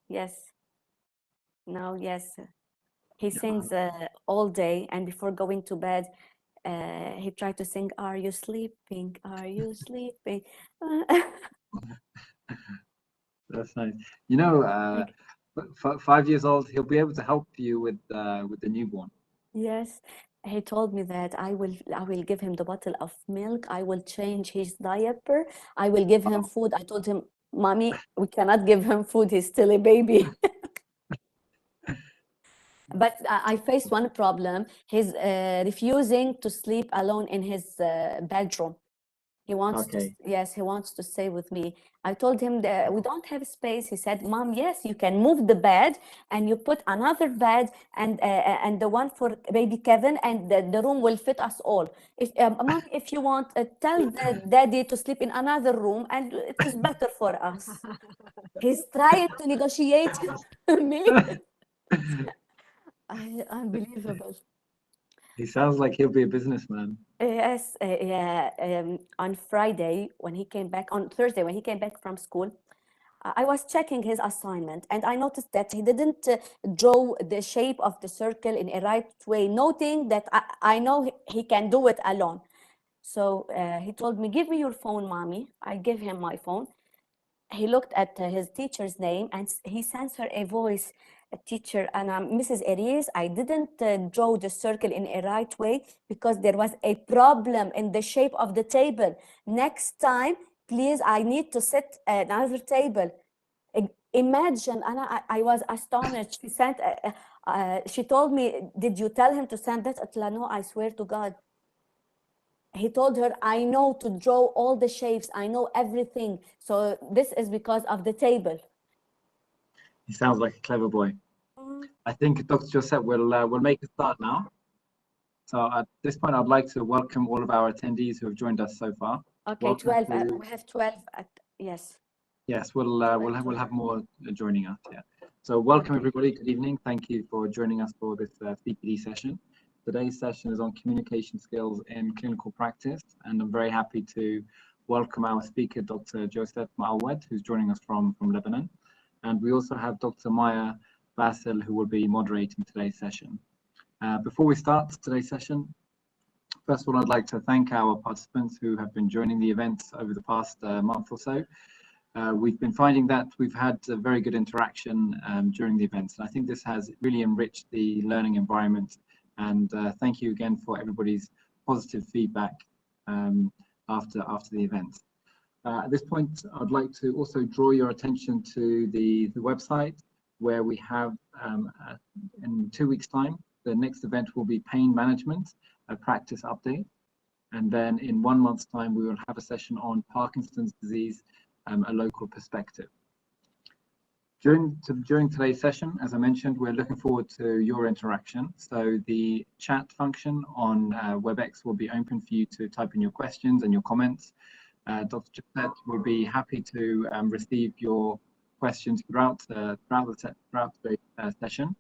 Yes. Now, yes. He sings all day, and before going to bed, he tried to sing, "Are you sleeping? Are you sleeping?" That's nice. You know, 5 years old, he'll be able to help you with the newborn. Yes, he told me that I will give him the bottle of milk. I will change his diaper. I will give him food. I told him, "Mommy, we cannot give him food. He's still a baby." But I faced one problem. He's refusing to sleep alone in his bedroom. He wants to, Okay. yes, he wants to stay with me. I told him that we don't have space. He said, "Mom, yes, you can move the bed and you put another bed and the one for baby Kevin, and the room will fit us all. If Mom, if you want, tell the daddy to sleep in another room, and it is better for us." He's trying to negotiate me. Unbelievable. He sounds like he'll be a businessman. Yes, yeah. On Friday, when he came back, on Thursday, when he came back from school, I was checking his assignment and I noticed that he didn't draw the shape of the circle in a right way, noting that I know he can do it alone. So he told me, "Give me your phone, Mommy." I gave him my phone. He looked at his teacher's name and he sends her a voice, "A teacher, and Mrs. Aries, I didn't draw the circle in a right way because there was a problem in the shape of the table. Next time, please, I need to set another table." Imagine, and I was astonished. She told me, "Did you tell him to send that?" قلت لها, "No, I swear to God." He told her, "I know to draw all the shapes. I know everything. So this is because of the table." He sounds like a clever boy. I think Dr. Josette will make a start now. So at this point, I'd like to welcome all of our attendees who have joined us so far. Okay, Welcome 12. to- We have 12. Yes. Yes, we'll have more joining us. Yeah. So welcome Okay. everybody. Good evening. Thank you for joining us for this CPD session. Today's session is on communication skills in clinical practice, and I'm very happy to welcome our speaker, Dr. Josette Mouawad, who's joining us from Lebanon, and we also have Dr. Maya Bassil, who will be moderating today's session. Before we start today's session, first of all, I'd like to thank our participants who have been joining the event over the past month or so. We've been finding that we've had a very good interaction during the events. And I think this has really enriched the learning environment. And thank you again for everybody's positive feedback after the event. At this point, I'd like to also draw your attention to the website, where we have in 2 weeks' time, the next event will be pain management, a practice update. And then in 1 month's time, we will have a session on Parkinson's disease, a local perspective. During today's session, as I mentioned, we're looking forward to your interaction. So the chat function on WebEx will be open for you to type in your questions and your comments. Dr. Josette will be happy to receive your questions throughout today's session.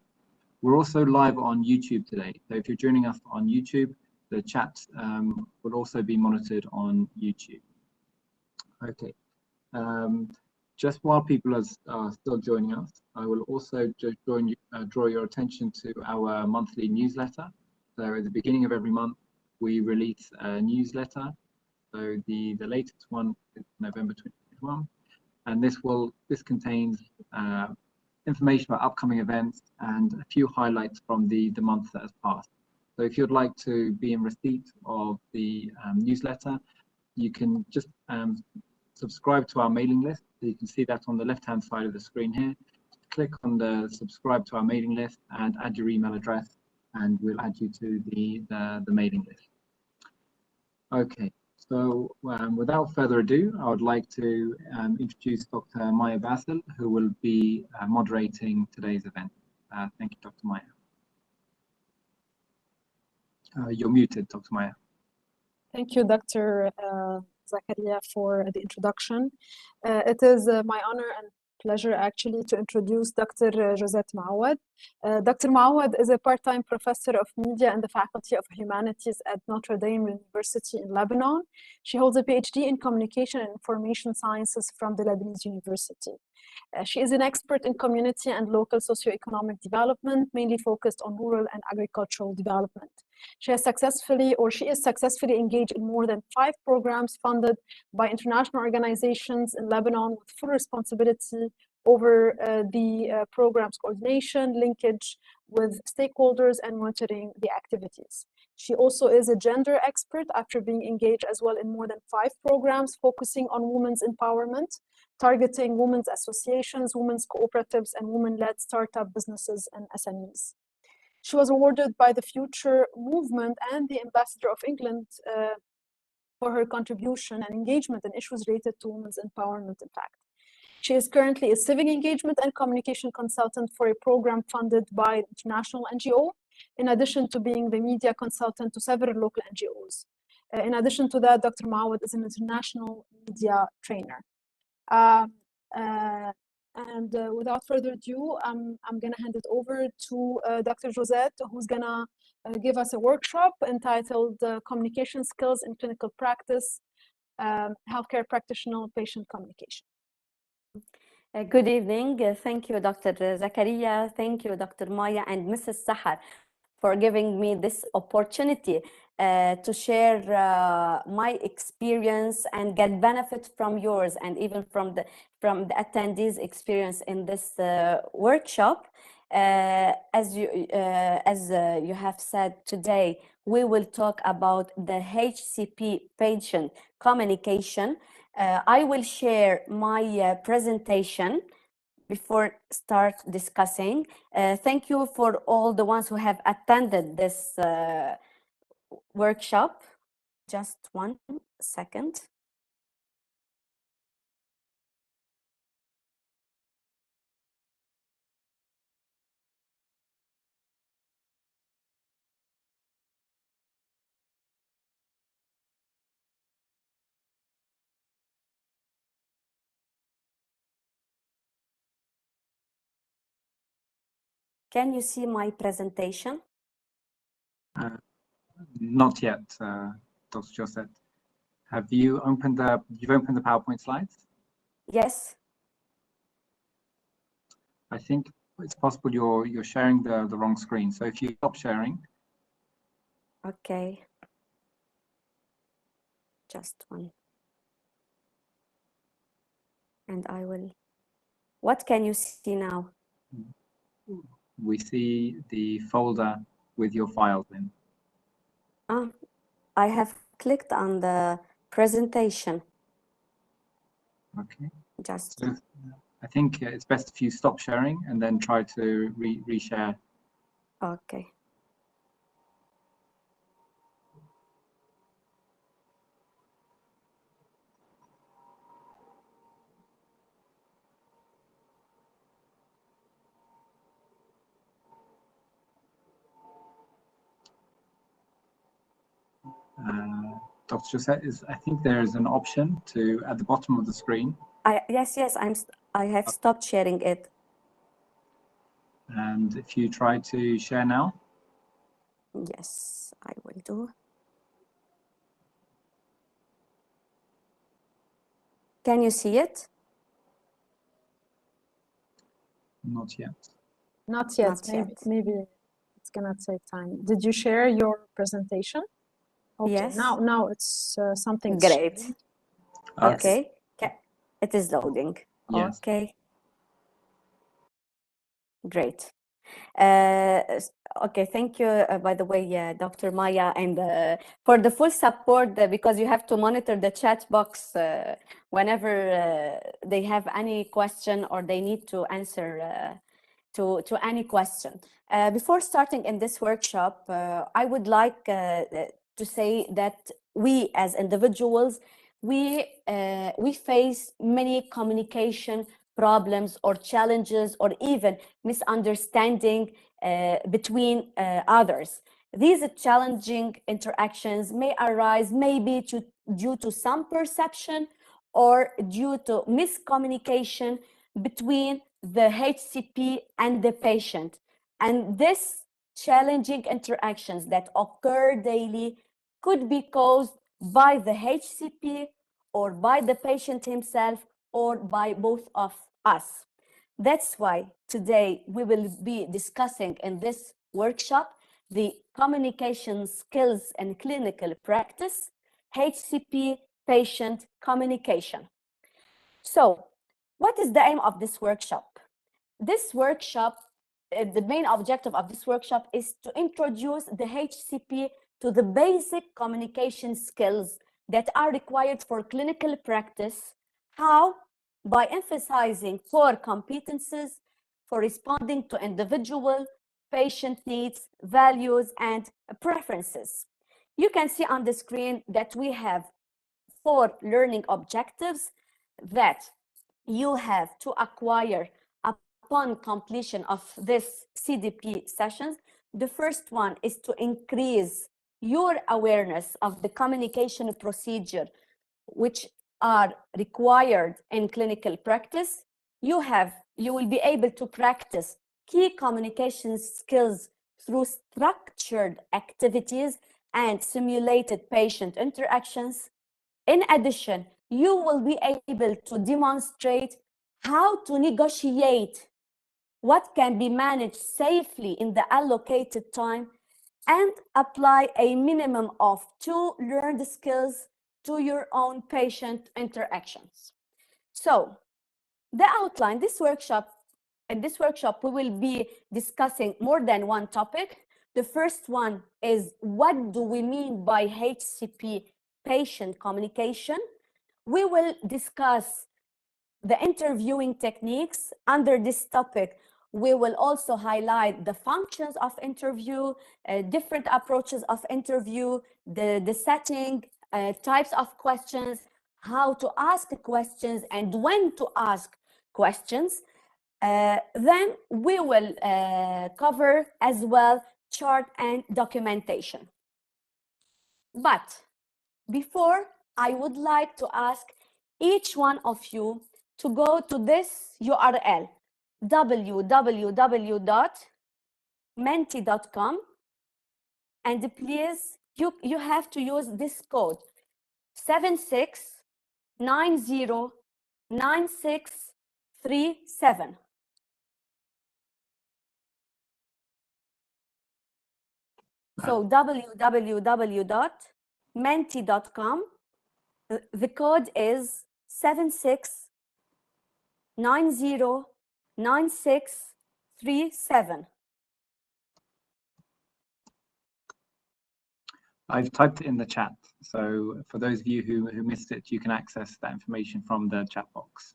We're also live on YouTube today. So if you're joining us on YouTube, the chat will also be monitored on YouTube. Okay. Just while people are still joining us, I will also just draw your attention to our monthly newsletter. So at the beginning of every month, we release a newsletter. So the latest one is November 2021, and this contains information about upcoming events and a few highlights from the month that has passed. So if you'd like to be in receipt of the newsletter, you can just subscribe to our mailing list. So you can see that on the left-hand side of the screen here. Click on the subscribe to our mailing list and add your email address, and we'll add you to the mailing list. Okay, so without further ado, I would like to introduce Dr. Maya Bassil, who will be moderating today's event. Thank you, Dr. Maya. You're muted, Dr. Maya. Thank you, Dr. Zakaria, for the introduction. It is my honor and pleasure actually to introduce Dr. Josette Mouawad. Dr. Mouawad is a part-time professor of media in the Faculty of Humanities at Notre Dame University in Lebanon. She holds a PhD in Communication and Information Sciences from the Lebanese University. She is an expert in community and local socioeconomic development, mainly focused on rural and agricultural development. She is successfully engaged in more than 5 programs funded by international organizations in Lebanon with full responsibility over the program's coordination, linkage with stakeholders, and monitoring the activities. She also is a gender expert after being engaged as well in more than 5 programs focusing on women's empowerment, targeting women's associations, women's cooperatives, and women-led startup businesses and SMEs. She was awarded by the Future Movement and the Ambassador of England for her contribution and engagement in issues related to women's empowerment, in fact. She is currently a civic engagement and communication consultant for a program funded by an international NGO, in addition to being the media consultant to several local NGOs. In addition to that, Dr. Mouawad is an international media trainer. Without further ado, I'm going to hand it over to Dr. Josette, who's going to give us a workshop entitled Communication Skills in Clinical Practice, Healthcare Practitioner Patient Communication. Good evening. Thank you, Dr. Zakaria. Thank you, Dr. Maya and Mrs. Sahar, for giving me this opportunity to share my experience and get benefit from yours and even from the attendees' experience in this workshop. As you have said today, we will talk about the HCP patient communication. I will share my presentation before start discussing. Thank you for all the ones who have attended this workshop. Just 1 second. Can you see my presentation? Not yet, Dr. Josette. Have you opened you've opened the PowerPoint slides? Yes. I think it's possible you're sharing the wrong screen. So if you stop sharing. Okay. Just one. And I will. What can you see now? We see the folder with your files in. I have clicked on the presentation. Okay. Just. So I think it's best if you stop sharing and then try to reshare. Okay. Dr. Josette, I think there is an option to at the bottom of the screen. Yes, I have stopped sharing it. And if you try to share now. Yes, I will do. Can you see it? Not yet. Not yet. Not yet. Maybe it's gonna take time. Did you share your presentation? Okay. Yes. Now it's something. Great. Okay. It is loading. Yes. Okay. Great. Okay, thank you, by the way, Dr. Maya, and for the full support, because you have to monitor the chat box whenever they have any question or they need to answer to any question. Before starting in this workshop, I would like to say that we as individuals, we face many communication problems or challenges or even misunderstanding between others. These challenging interactions may arise maybe due to some perception or due to miscommunication between the HCP and the patient. And this challenging interactions that occur daily could be caused by the HCP or by the patient himself or by both of us. That's why today we will be discussing in this workshop the communication skills and clinical practice, HCP patient communication. So, what is the aim of this workshop? This workshop, the main objective of this workshop is to introduce the HCP to the basic communication skills that are required for clinical practice. How? By emphasizing core competencies for responding to individual patient needs, values, and preferences. You can see on the screen that we have 4 learning objectives that you have to acquire upon completion of this CDP sessions. The first one is to increase your awareness of the communication procedure which are required in clinical practice. You will be able to practice key communication skills through structured activities and simulated patient interactions. In addition, you will be able to demonstrate how to negotiate what can be managed safely in the allocated time and apply a minimum of 2 learned skills to your own patient interactions. So, the outline, in this workshop, we will be discussing more than one topic. The first one is, what do we mean by HCP patient communication? We will discuss the interviewing techniques. Under this topic, we will also highlight the functions of interview, different approaches of interview, the setting, types of questions, how to ask questions, and when to ask questions. Then we will cover as well chart and documentation. But before, I would like to ask each one of you to go to this URL, www.menti.com, and please, you have to use this code 76909637. So www.menti.com, the code is 76909637. I've typed it in the chat, so for those of you who missed it, you can access that information from the chat box.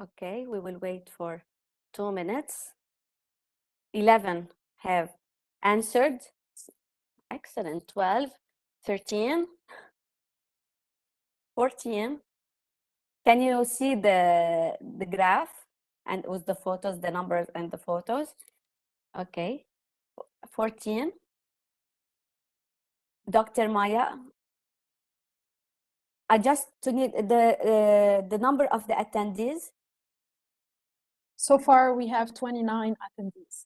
Okay, we will wait for 2 minutes. 11 have answered. Excellent. 12, 13, 14. Can you see the graph and with the photos, the numbers and the photos? Okay. 14. Dr. Maya, I just need the number of the attendees. So far, we have 29 attendees.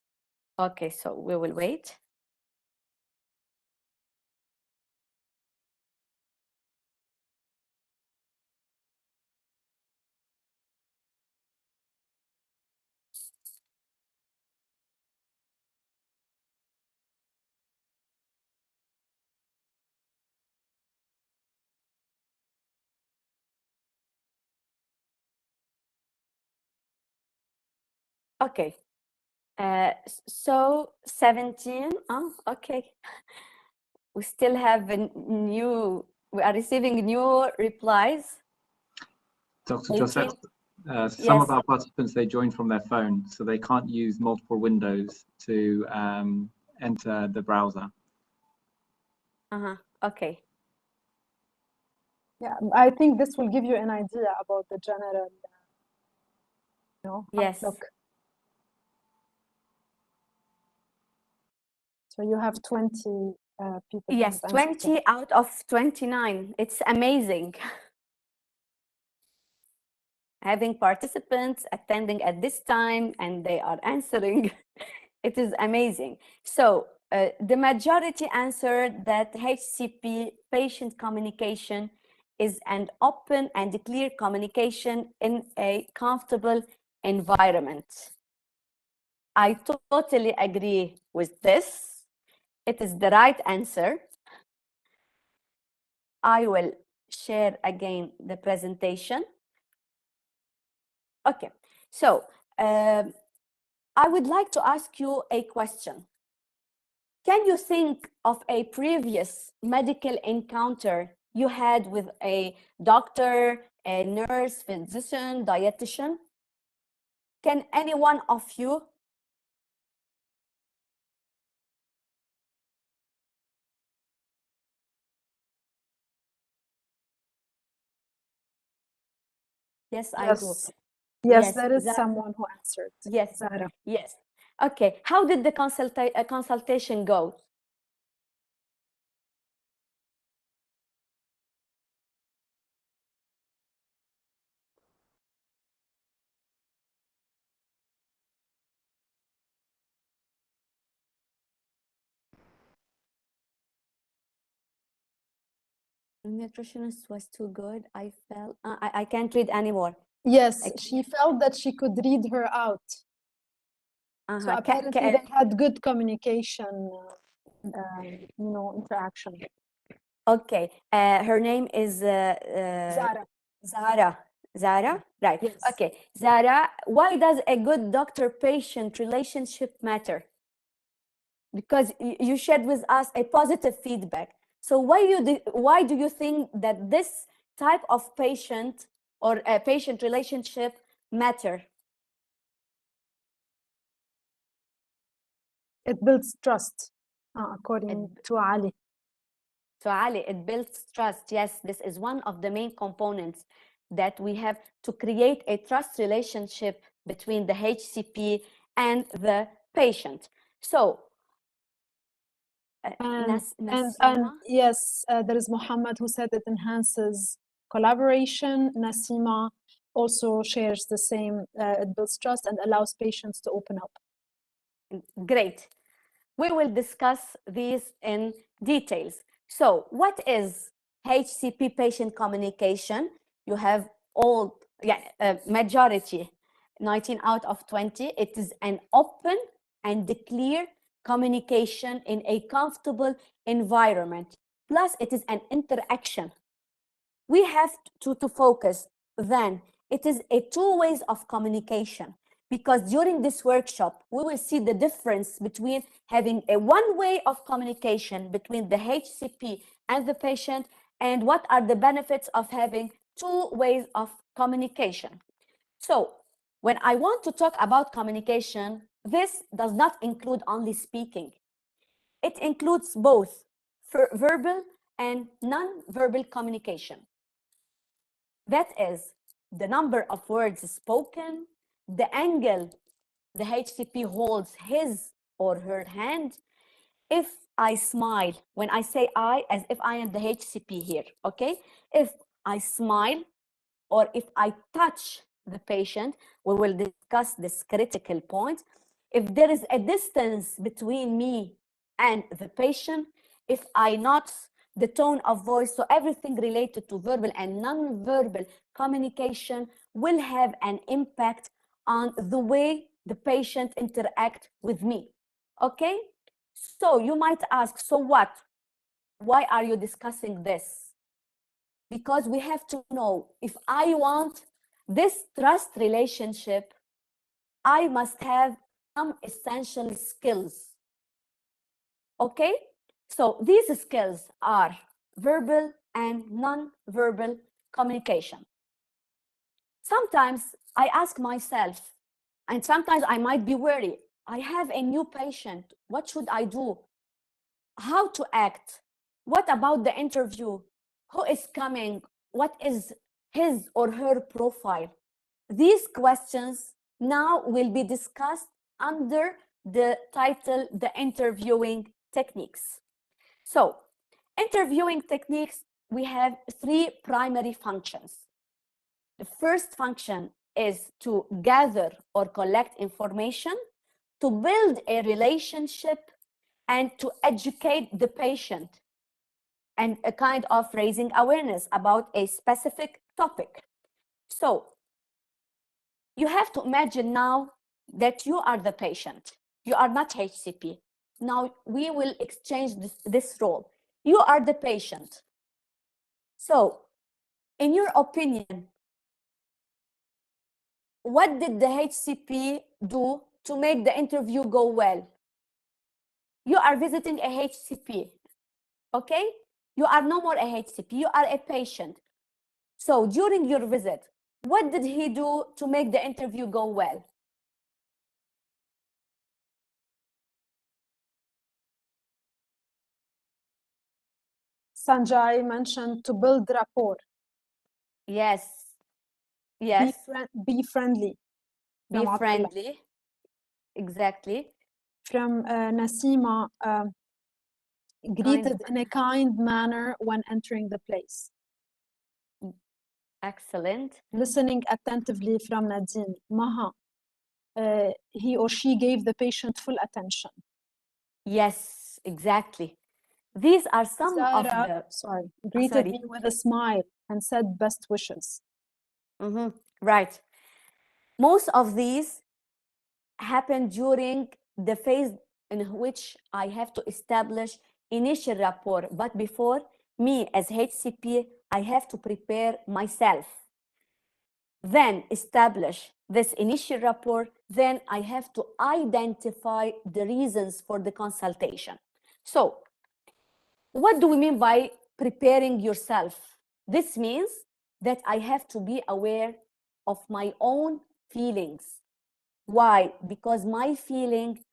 Okay, so we will wait. Okay. So 17. Oh, okay. We still have we are receiving new replies. Dr. 18. Josette, some of our participants, they joined from their phone, so they can't use multiple windows to enter the browser. Okay. Yeah, I think this will give you an idea about the general, Yes. outlook. So you have 20 people. Yes, 20 out of 29. It's amazing. Having participants attending at this time and they are answering. It is amazing. So the majority answered that HCP patient communication is an open and clear communication in a comfortable environment. I totally agree with this. It is the right answer. I will share again the presentation. Okay, so I would like to ask you a question. Can you think of a previous medical encounter you had with a doctor, a nurse, physician, dietitian? Can any one of you? Yes, I do. Yes, there is someone who answered. Yes, Zara. yes. Okay, how did the consultation go? The nutritionist was too good. I felt I can't read anymore. Yes, she felt that she could read her out. So apparently they had good communication, interaction. Okay, her name is Zara. Zara, right? Yes. Okay, Zara. Why does a good doctor-patient relationship matter? Because you shared with us a positive feedback. So why do you think that this type of patient or a patient relationship matter? It builds trust, according to Ali. So Ali, it builds trust. Yes, this is one of the main components that we have to create a trust relationship between the HCP and the patient. So, and yes, there is Muhammad who said it enhances collaboration. Nasima also shares the same, it builds trust and allows patients to open up. Great. We will discuss these in details. So what is HCP patient communication? You have all, majority, 19 out of 20. It is an open and clear communication in a comfortable environment. Plus, it is an interaction. We have to focus then. It is a two ways of communication, because during this workshop, we will see the difference between having a one way of communication between the HCP and the patient, and what are the benefits of having two ways of communication. So when I want to talk about communication, this does not include only speaking. It includes both verbal and non-verbal communication. That is the number of words spoken, the angle the HCP holds his or her hand. If I smile, when I say I, as if I am the HCP here, okay? If I smile or if I touch the patient, we will discuss this critical point. If there is a distance between me and the patient, if I nod, the tone of voice, so everything related to verbal and non-verbal communication will have an impact on the way the patient interact with me, okay? So you might ask, so what? Why are you discussing this? Because we have to know, if I want this trust relationship, I must have some essential skills. Okay? So these skills are verbal and non-verbal communication. Sometimes I ask myself, and sometimes I might be worried, I have a new patient. What should I do? How to act? What about the interview? Who is coming? What is his or her profile? These questions now will be discussed under the title, The Interviewing Techniques. So, interviewing techniques, we have three primary functions. The first function is to gather or collect information, to build a relationship, and to educate the patient, and a kind of raising awareness about a specific topic. So you have to imagine now that you are the patient. You are not HCP. Now we will exchange this role. You are the patient. So in your opinion, what did the HCP do to make the interview go well? You are visiting a HCP, okay? You are no more a HCP, you are a patient. So during your visit, what did he do to make the interview go well? Sanjay mentioned to build rapport. Yes, yes. Be friendly. Be friendly, exactly. From Nasima, greeted in a kind manner when entering the place. Excellent. Listening attentively from Nadine. Maha, he or she gave the patient full attention. Yes, exactly. These are some of the... Greeted me with a smile and said best wishes. Right. Most of these happen during the phase in which I have to establish initial rapport. But before, me as HCP, I have to prepare myself. Then establish this initial rapport. Then I have to identify the reasons for the consultation. So, what do we mean by preparing yourself? This means that I have to be aware of my own feelings. Why? Because my feeling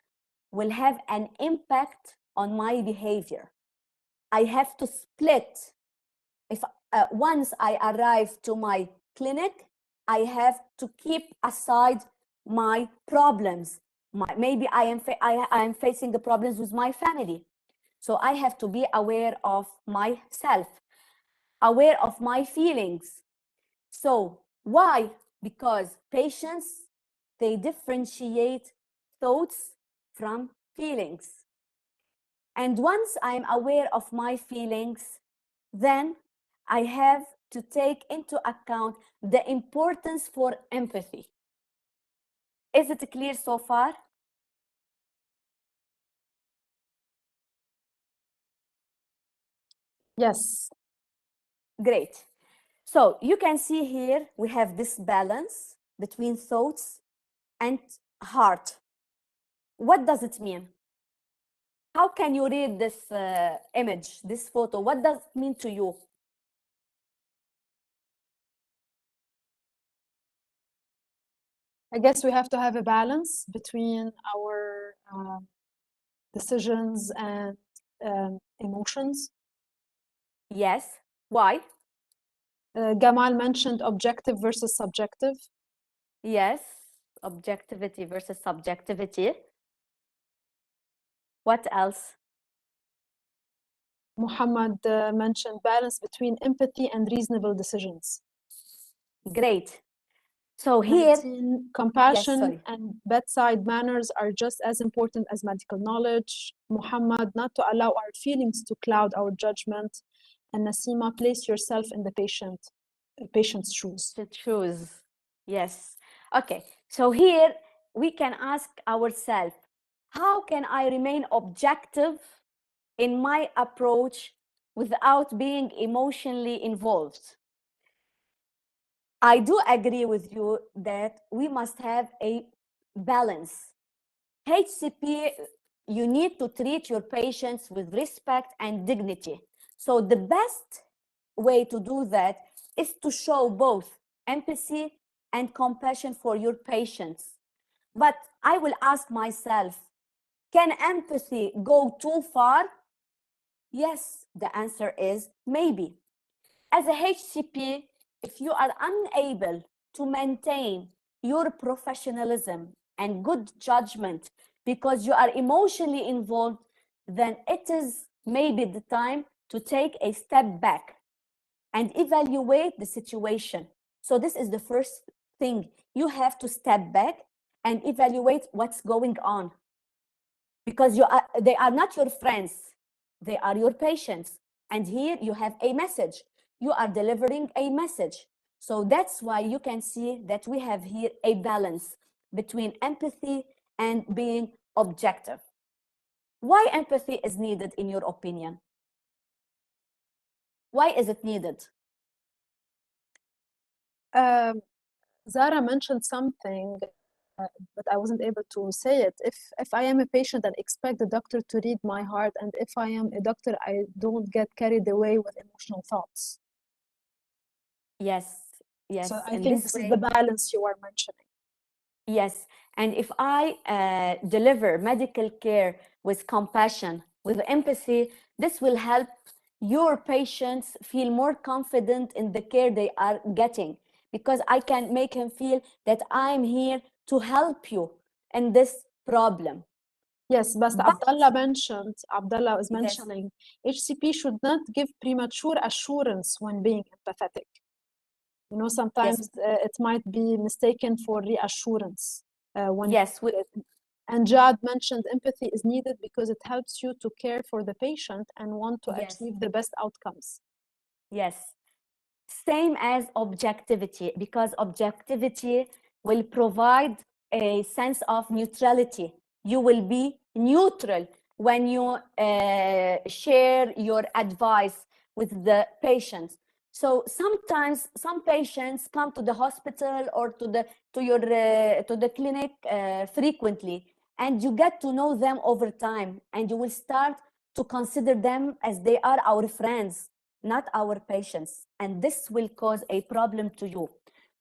will have an impact on my behavior. I have to split. If once I arrive to my clinic, I have to keep aside my problems. Maybe I am facing the problems with my family. So I have to be aware of myself, aware of my feelings. So why? Because patients, they differentiate thoughts from feelings. And once I'm aware of my feelings, then I have to take into account the importance for empathy. Is it clear so far? Yes. Great. So you can see here, we have this balance between thoughts and heart. What does it mean? How can you read this image, this photo? What does it mean to you? I guess we have to have a balance between our decisions and emotions. Yes. Why? Gamal mentioned objective versus subjective. Yes. Objectivity versus subjectivity. What else? Muhammad mentioned balance between empathy and reasonable decisions. Great. So here, compassion and bedside manners are just as important as medical knowledge. Muhammad, not to allow our feelings to cloud our judgment. And Nasima, place yourself in the patient's shoes. The shoes. Yes. Okay. So here we can ask ourselves, how can I remain objective in my approach without being emotionally involved? I do agree with you that we must have a balance. HCP, you need to treat your patients with respect and dignity. So the best way to do that is to show both empathy and compassion for your patients. But I will ask myself, can empathy go too far? Yes, the answer is maybe. As a HCP, if you are unable to maintain your professionalism and good judgment because you are emotionally involved, then it is maybe the time to take a step back and evaluate the situation. So this is the first thing. You have to step back and evaluate what's going on, because they are not your friends, they are your patients. And here you have a message. You are delivering a message. So that's why you can see that we have here a balance between empathy and being objective. Why empathy is needed, in your opinion? Why is it needed? Zara mentioned something, but I wasn't able to say it. If I am a patient and expect the doctor to read my heart, and if I am a doctor, I don't get carried away with emotional thoughts. Yes, yes. So I think this is the balance you are mentioning. Yes, and if I deliver medical care with compassion, with empathy, this will help your patients feel more confident in the care they are getting, because I can make him feel that I'm here to help you in this problem. Yes, but Abdullah is Yes. mentioning HCP should not give premature assurance when being empathetic. You know, sometimes it might be mistaken for reassurance. And Jad mentioned empathy is needed because it helps you to care for the patient and want to achieve the best outcomes. Yes, same as objectivity, because objectivity will provide a sense of neutrality. You will be neutral when you share your advice with the patients. So sometimes some patients come to the hospital or to the clinic frequently, and you get to know them over time, and you will start to consider them as they are our friends, not our patients, and this will cause a problem to you.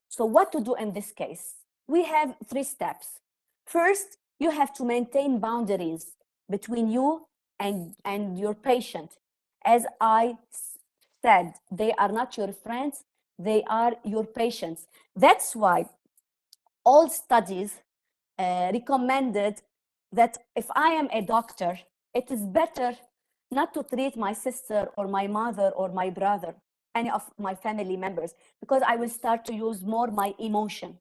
So what to do in this case? We have 3 steps. First, you have to maintain boundaries between you and your patient. As I said, they are not your friends, they are your patients. That's why all studies recommended that if I am a doctor, it is better not to treat my sister or my mother or my brother, any of my family members, because I will start to use more my emotion.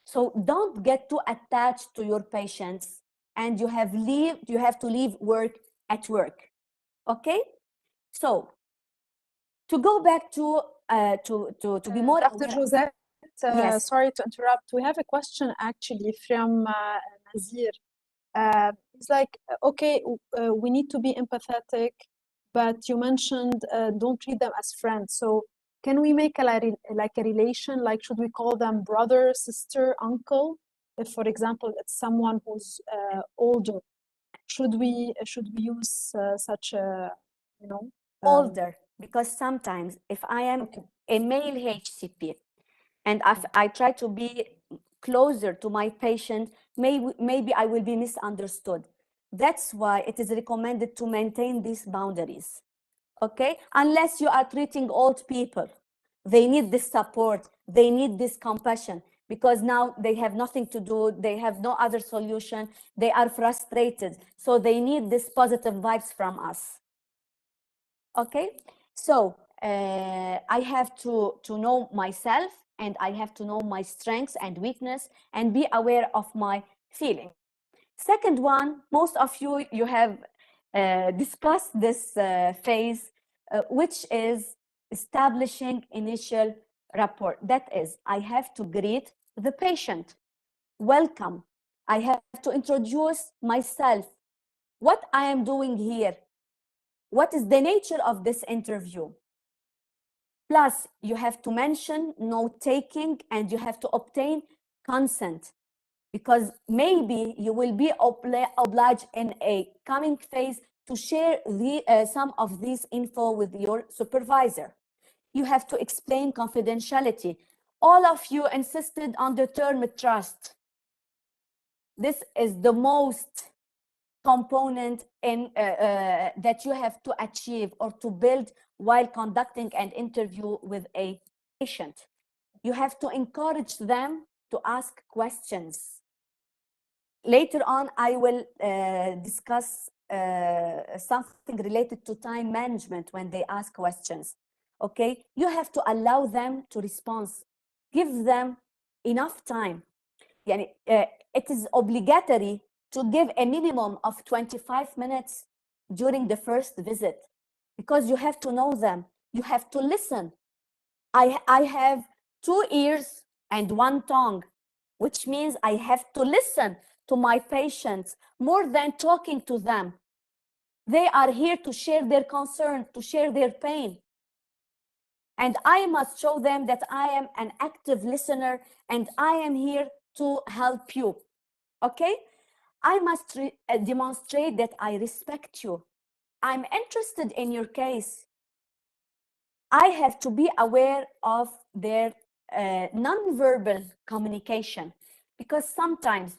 So don't get too attached to your patients, and you have to leave work at work. Okay? So to go back to be more Dr. Josette, yes. Sorry to interrupt. We have a question actually from Nazir. It's like, okay, we need to be empathetic, but you mentioned don't treat them as friends. So can we make like a relation? Like, should we call them brother, sister, uncle? If, for example, it's someone who's older, should we use such a, you know? Older, because sometimes if I am a male HCP and I try to be closer to my patient, maybe I will be misunderstood. That's why it is recommended to maintain these boundaries. Okay, unless you are treating old people, they need this support, they need this compassion, because now they have nothing to do, they have no other solution, they are frustrated, so they need this positive vibes from us. Okay, so I have to know myself, and I have to know my strengths and weakness, and be aware of my feeling. Second one, most of you have discussed this phase, which is establishing initial rapport. That is, I have to greet the patient. Welcome. I have to introduce myself, what I am doing here, what is the nature of this interview. Plus, you have to mention note-taking, and you have to obtain consent, because maybe you will be obliged in a coming phase to share some of this info with your supervisor. You have to explain confidentiality. All of you insisted on the term trust. This is the most component in that you have to achieve or to build while conducting an interview with a patient. You have to encourage them to ask questions. Later on, I will discuss something related to time management when they ask questions. Okay, you have to allow them to respond. Give them enough time. It is obligatory to give a minimum of 25 minutes during the first visit, because you have to know them. You have to listen. I have 2 ears and 1 tongue, which means I have to listen to my patients more than talking to them. They are here to share their concern, to share their pain. And I must show them that I am an active listener and I am here to help you. Okay? I must demonstrate that I respect you. I'm interested in your case. I have to be aware of their non-verbal communication, because sometimes,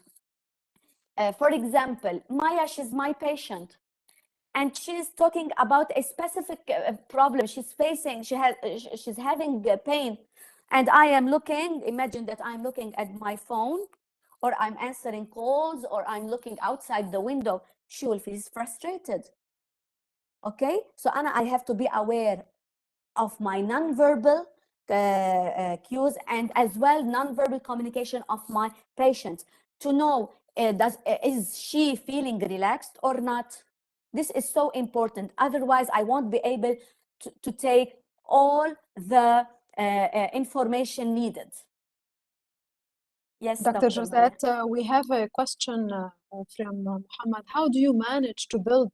for example, Maya, she's my patient, and she's talking about a specific problem she's facing. She's having pain, and I am looking. Imagine that I'm looking at my phone, or I'm answering calls, or I'm looking outside the window. She will feel frustrated. Okay, so Anna, I have to be aware of my non-verbal cues, and as well non-verbal communication of my patient, to know is she feeling relaxed or not. This is so important. Otherwise, I won't be able to take all the information needed. Yes, Dr. Dr. Josette, we have a question from Muhammad. How do you manage to build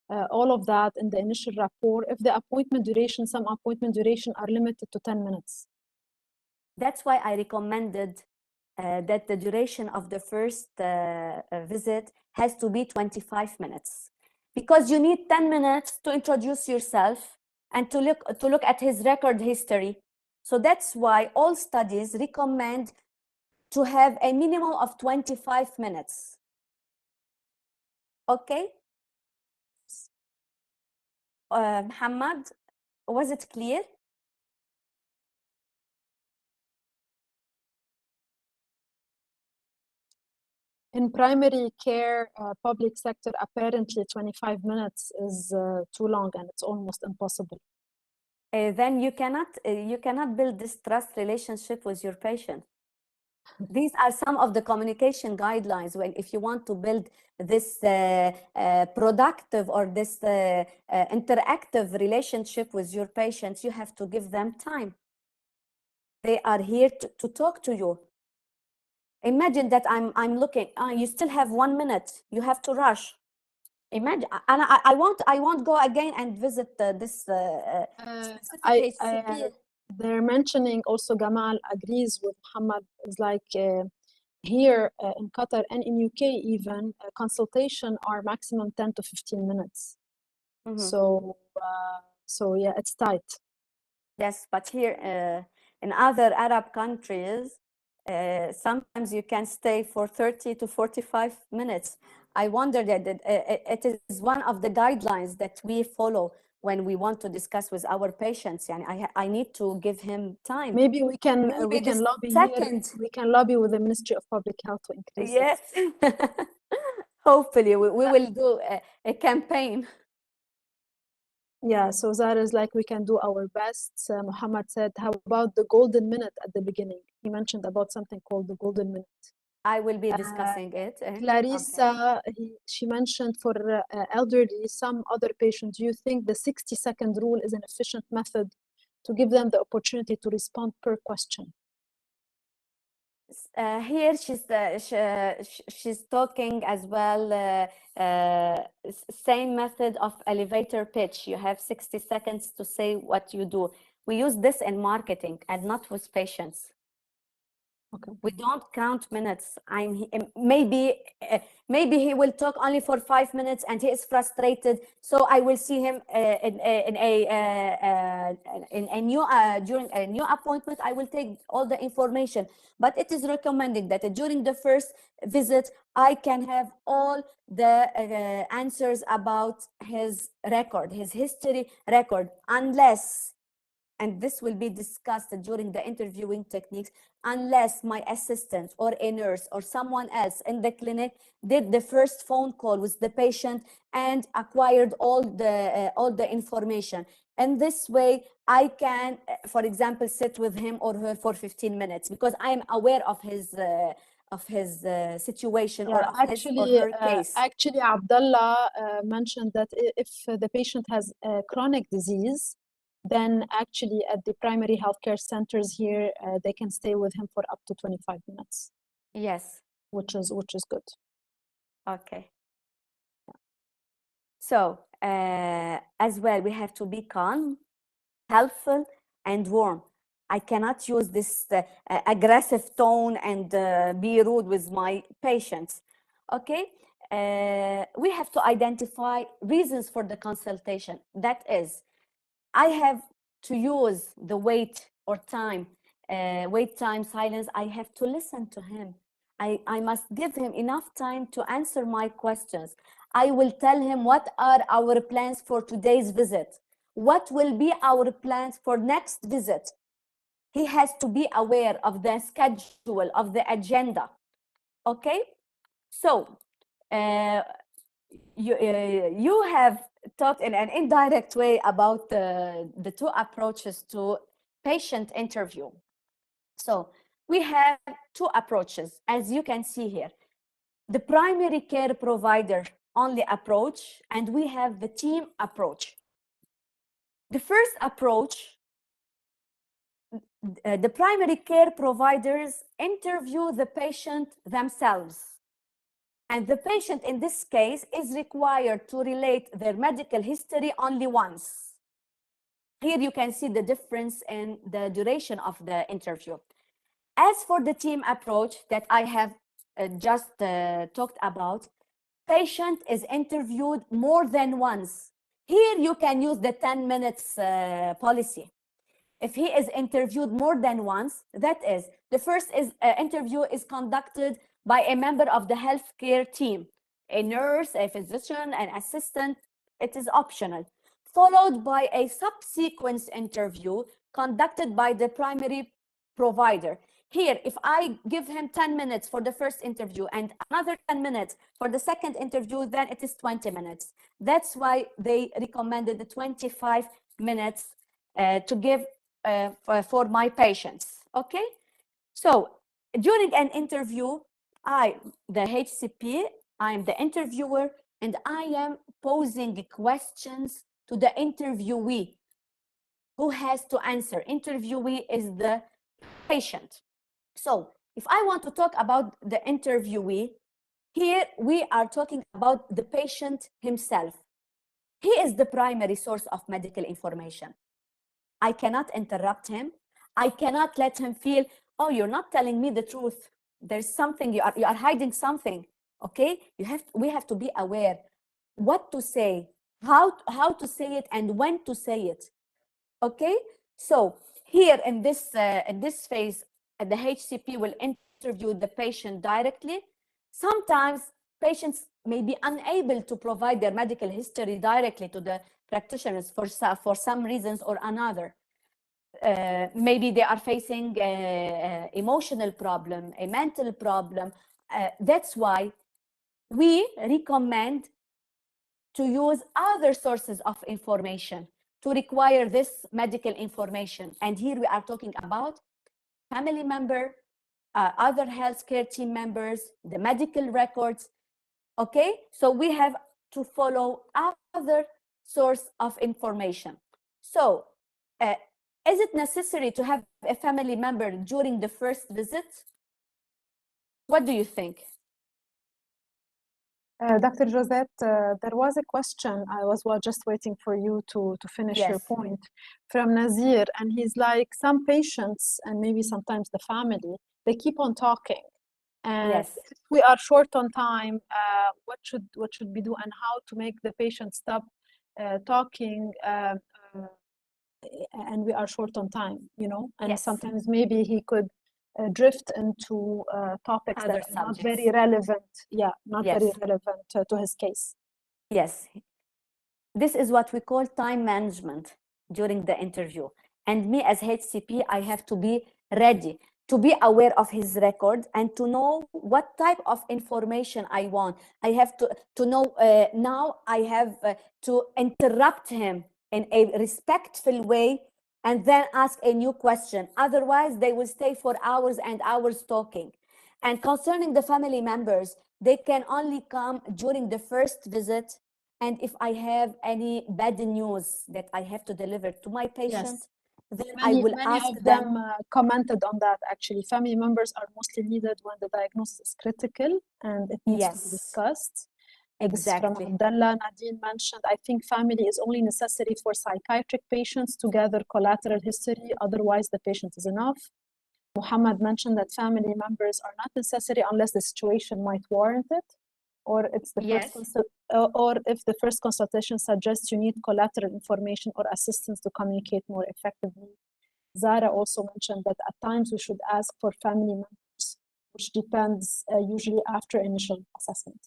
all of that in the initial rapport if the appointment duration, some appointment duration are limited to 10 minutes? That's why I recommended that the duration of the first visit has to be 25 minutes, because you need 10 minutes to introduce yourself and to look at his record history. So that's why all studies recommend to have a minimum of 25 minutes. Okay? Muhammad, was it clear? In primary care, public sector, apparently 25 minutes is too long and it's almost impossible. Then you cannot build this trust relationship with your patient. These are some of the communication guidelines. When if you want to build this productive or this interactive relationship with your patients, you have to give them time. They are here to talk to you. Imagine that I'm looking, you still have 1 minute, you have to rush. Imagine, and I won't go again and visit this specific HCP. They're mentioning also, Gamal agrees with Muhammad, is like here in Qatar and in UK even, consultation are maximum 10 to 15 minutes. So yeah, it's tight. Yes, but here in other Arab countries, sometimes you can stay for 30 to 45 minutes. I wonder that it is one of the guidelines that we follow when we want to discuss with our patients. And I need to give him time. Maybe we can lobby here. We can lobby with the Ministry of Public Health to increase it. Yes. Hopefully we will do a campaign. Yeah, so that is like we can do our best. Muhammad said, how about the golden minute at the beginning? He mentioned about something called the golden minute. I will be discussing it. Clarissa, she mentioned for elderly, some other patients, do you think the 60-second rule is an efficient method to give them the opportunity to respond per question? Here she's talking as well, same method of elevator pitch. You have 60 seconds to say what you do. We use this in marketing and not with patients. Okay. We don't count minutes. Maybe he will talk only for 5 minutes and he is frustrated. So I will see him in a new during a new appointment. I will take all the information. But it is recommended that during the first visit, I can have all the answers about his record, his history record, unless, and this will be discussed during the interviewing techniques, unless my assistant or a nurse or someone else in the clinic did the first phone call with the patient and acquired all the information. And this way, I can, for example, sit with him or her for 15 minutes because I am aware of his situation or of his or her case. Actually, Abdullah mentioned that if the patient has a chronic disease, then actually at the primary healthcare centers here, they can stay with him for up to 25 minutes. Yes. Which is good. Okay. So as well, we have to be calm, helpful, and warm. I cannot use this aggressive tone and be rude with my patients. Okay. We have to identify reasons for the consultation. That is, I have to use the wait time, silence. I have to listen to him. I must give him enough time to answer my questions. I will tell him what are our plans for today's visit. What will be our plans for next visit? He has to be aware of the schedule, of the agenda. Okay? So, you have talked in an indirect way about the two approaches to patient interview. So we have two approaches, as you can see here. The primary care provider only approach, and we have the team approach. The first approach, the primary care providers interview the patient themselves. And the patient in this case is required to relate their medical history only once. Here you can see the difference in the duration of the interview. As for the team approach that I have just talked about, patient is interviewed more than once. Here you can use the 10 minutes policy. If he is interviewed more than once, that is, the first interview is conducted by a member of the healthcare team, a nurse, a physician, an assistant. It is optional, followed by a subsequent interview conducted by the primary provider. Here, if I give him 10 minutes for the first interview and another 10 minutes for the second interview, then it is 20 minutes. That's why they recommended the 25 minutes to give for my patients. Okay? So during an interview, the HCP, I'm the interviewer, and I am posing questions to the interviewee who has to answer. Interviewee is the patient. So if I want to talk about the interviewee, here we are talking about the patient himself. He is the primary source of medical information. I cannot interrupt him. I cannot let him feel, oh, you're not telling me the truth. There's something, you are hiding something. Okay? We have to be aware what to say, how to say it, and when to say it. Okay? So here in this phase, the HCP will interview the patient directly. Sometimes patients may be unable to provide their medical history directly to the practitioners for some reasons or another. Maybe they are facing an emotional problem, a mental problem. That's why we recommend to use other sources of information to require this medical information. And here we are talking about family member, other healthcare team members, the medical records. Okay, so we have to follow other source of information. So is it necessary to have a family member during the first visit? What do you think? Dr. Josette, there was a question. I was just waiting for you to finish your point from Nazir. And he's like, some patients, and maybe sometimes the family, they keep on talking. And Yes. if we are short on time, what should we do, and how to make the patient stop talking, and we are short on time, you know? And Yes. sometimes maybe he could drift into topics Other that are not subjects. very relevant. Yeah, not Yes. very relevant to his case. Yes. This is what we call time management during the interview. And me as HCP, I have to be ready, to be aware of his record and to know what type of information I want. I have to know now I have to interrupt him in a respectful way and then ask a new question. Otherwise, they will stay for hours and hours talking. And concerning the family members, they can only come during the first visit. And if I have any bad news that I have to deliver to my patient, then I will ask many of them commented on that, actually. Family members are mostly needed when the diagnosis is critical and it needs to be discussed. This is from Exactly. Abdallah. Nadine mentioned, I think family is only necessary for psychiatric patients to gather collateral history, otherwise the patient is enough. Muhammad mentioned that family members are not necessary unless the situation might warrant it, or it's the first or if the first consultation suggests you need collateral information or assistance to communicate more effectively. Zara also mentioned that at times we should ask for family members, which depends usually after initial assessment.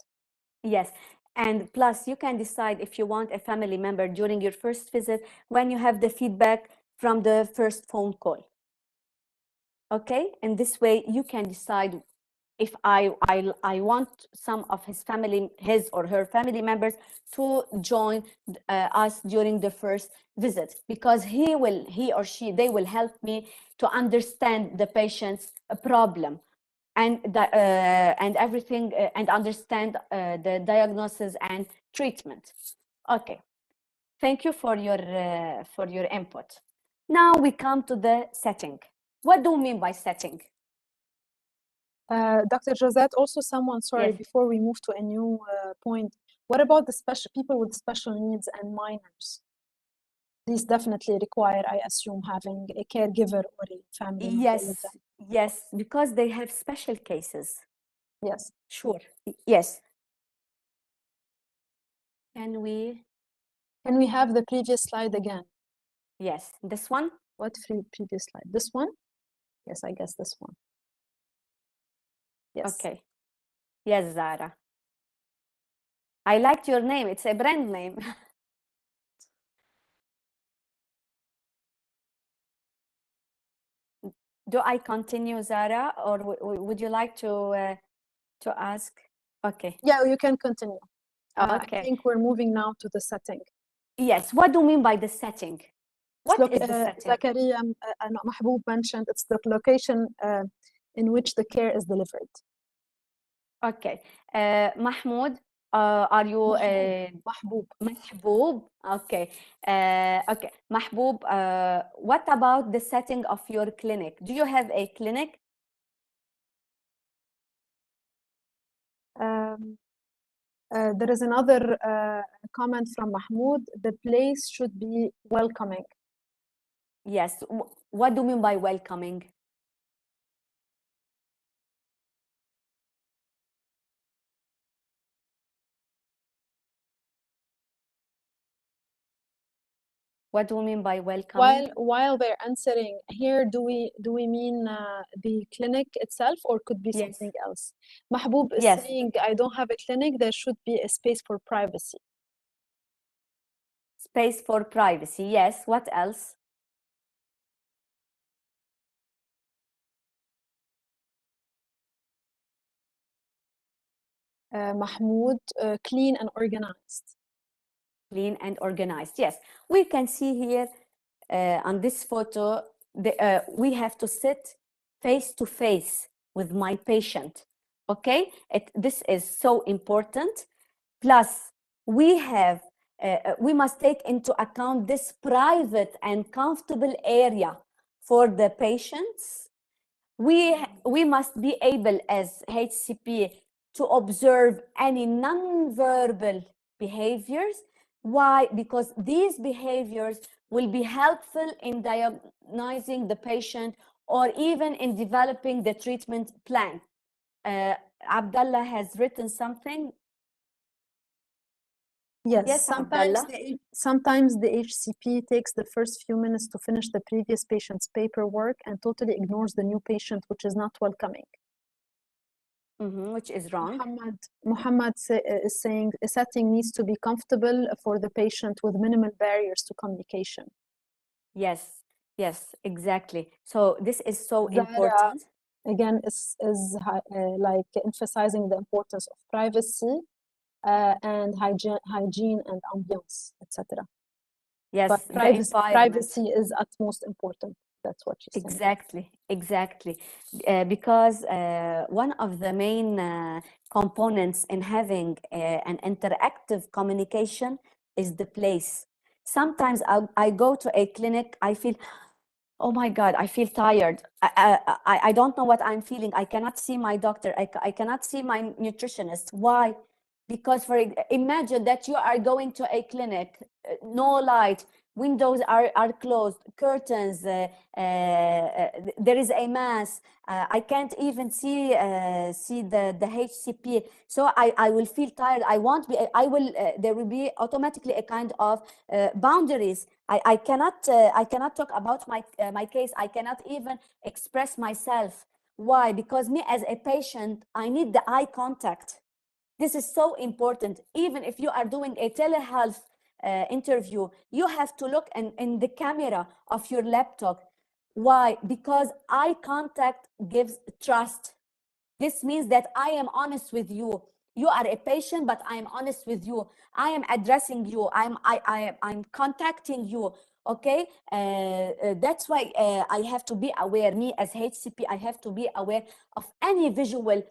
Yes. And plus, you can decide if you want a family member during your first visit when you have the feedback from the first phone call. Okay? In this way, you can decide if I want some of his or her family members to join us during the first visit, because he or she, they will help me to understand the patient's problem and everything, and understand the diagnosis and treatment. Okay, thank you for your input. Now we come to the setting. What do we mean by setting? Dr. Josette, also someone, sorry, before we move to a new point, what about the special people with special needs and minors? These definitely require, I assume, having a caregiver or a family member with them. Yes, because they have special cases. Yes. Sure. Yes. Can we have the previous slide again? Yes, this one. What previous slide? This one? Yes, I guess this one. Yes. Okay. Yes, Zara. I liked your name. It's a brand name. Do I continue, Zara, or would you like to ask? Okay. Yeah, you can continue. Okay. I think we're moving now to the setting. Yes. What do you mean by the setting? What is the setting? Zakaria and Mahboub mentioned it's the location in which the care is delivered. Okay. Mahmoud, are you Mahboub? Mahboub. Okay. Okay. Mahboub, what about the setting of your clinic? Do you have a clinic? There is another comment from Mahmoud. The place should be welcoming. Yes. What do you mean by welcoming? What do you mean by welcoming? While they're answering here, do we mean the clinic itself, or could be something else? Mahboub is saying, I don't have a clinic. There should be a space for privacy. Space for privacy. Yes. What else? Mahmoud, clean and organized. Clean and organized. Yes. We can see here on this photo, we have to sit face to face with my patient. Okay. This is so important. Plus, we must take into account this private and comfortable area for the patients. We must be able as HCP to observe any non-verbal behaviors. Why? Because these behaviors will be helpful in diagnosing the patient or even in developing the treatment plan. Abdullah has written something. Yes, Abdullah. sometimes the HCP takes the first few minutes to finish the previous patient's paperwork and totally ignores the new patient, which is not welcoming. Which is wrong. Muhammad is saying a setting needs to be comfortable for the patient with minimal barriers to communication. Yes, yes, exactly. So this is so Zara, important. Again, is like emphasizing the importance of privacy and hygiene and ambience, etc. Yes, But privacy is utmost important. That's what she's saying. Exactly. Because one of the main components in having an interactive communication is the place. Sometimes I go to a clinic, I feel, oh my God, I feel tired. I don't know what I'm feeling. I cannot see my doctor. I cannot see my nutritionist. Why? Because imagine that you are going to a clinic, no light, windows are closed, curtains, there is a mass. I can't even see the HCP. So I will feel tired. There will be automatically a kind of boundaries. I cannot talk about my case. I cannot even express myself. Why? Because me as a patient, I need the eye contact. This is so important. Even if you are doing a telehealth interview, you have to look in the camera of your laptop. Why? Because eye contact gives trust. This means that I am honest with you. You are a patient, but I am honest with you. I am addressing you. I'm contacting you. Okay, that's why I have to be aware. Me as HCP, I have to be aware of any visual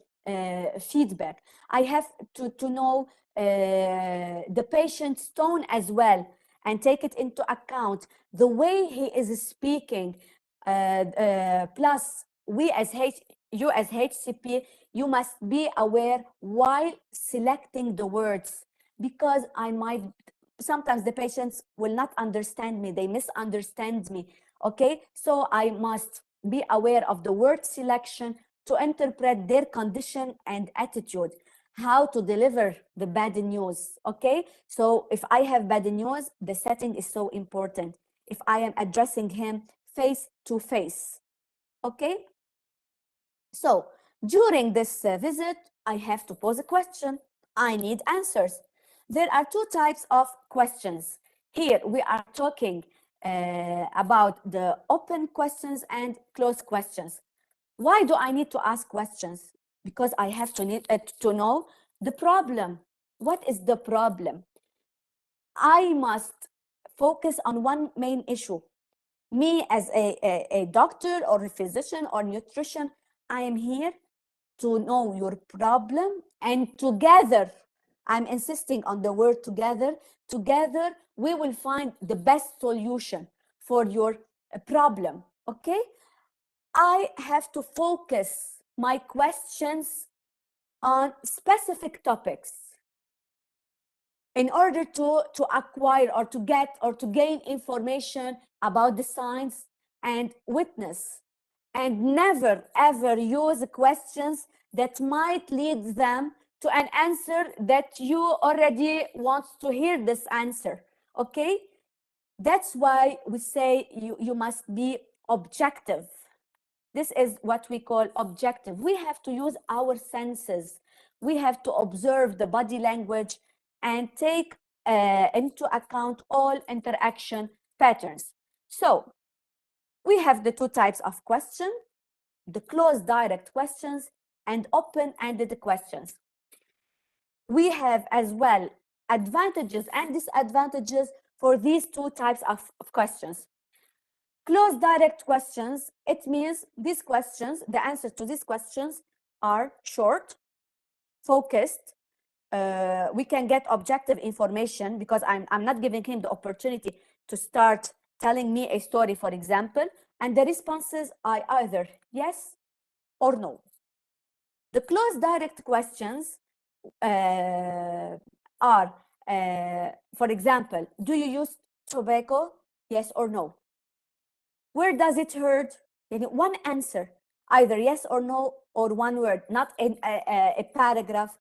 feedback. I have to know the patient's tone as well and take it into account. The way he is speaking, plus you as HCP, you must be aware while selecting the words, because sometimes the patients will not understand me, they misunderstand me, okay? So I must be aware of the word selection to interpret their condition and attitude, how to deliver the bad news, okay? So if I have bad news, the setting is so important. If I am addressing him face to face, okay? So during this visit, I have to pose a question. I need answers. There are two types of questions. Here we are talking about the open questions and closed questions. Why do I need to ask questions? Because I have to know the problem. What is the problem? I must focus on one main issue. Me as a doctor or a physician or nutrition, I am here to know your problem, and together, I'm insisting on the word together, together we will find the best solution for your problem, okay? I have to focus my questions on specific topics in order to acquire or to get or to gain information about the science and witness, and never ever use questions that might lead them to an answer that you already want to hear this answer, okay? That's why we say you must be objective. This is what we call objective. We have to use our senses. We have to observe the body language and take into account all interaction patterns. So we have the two types of question, the closed direct questions and open-ended questions. We have as well advantages and disadvantages for these two types of questions. Closed direct questions, it means these questions, the answers to these questions are short, focused. We can get objective information because I'm not giving him the opportunity to start telling me a story, for example, and the responses are either yes or no. The closed direct questions are, for example, do you use tobacco? Yes or no? Where does it hurt? one answer, either yes or no, or one word, not in a paragraph.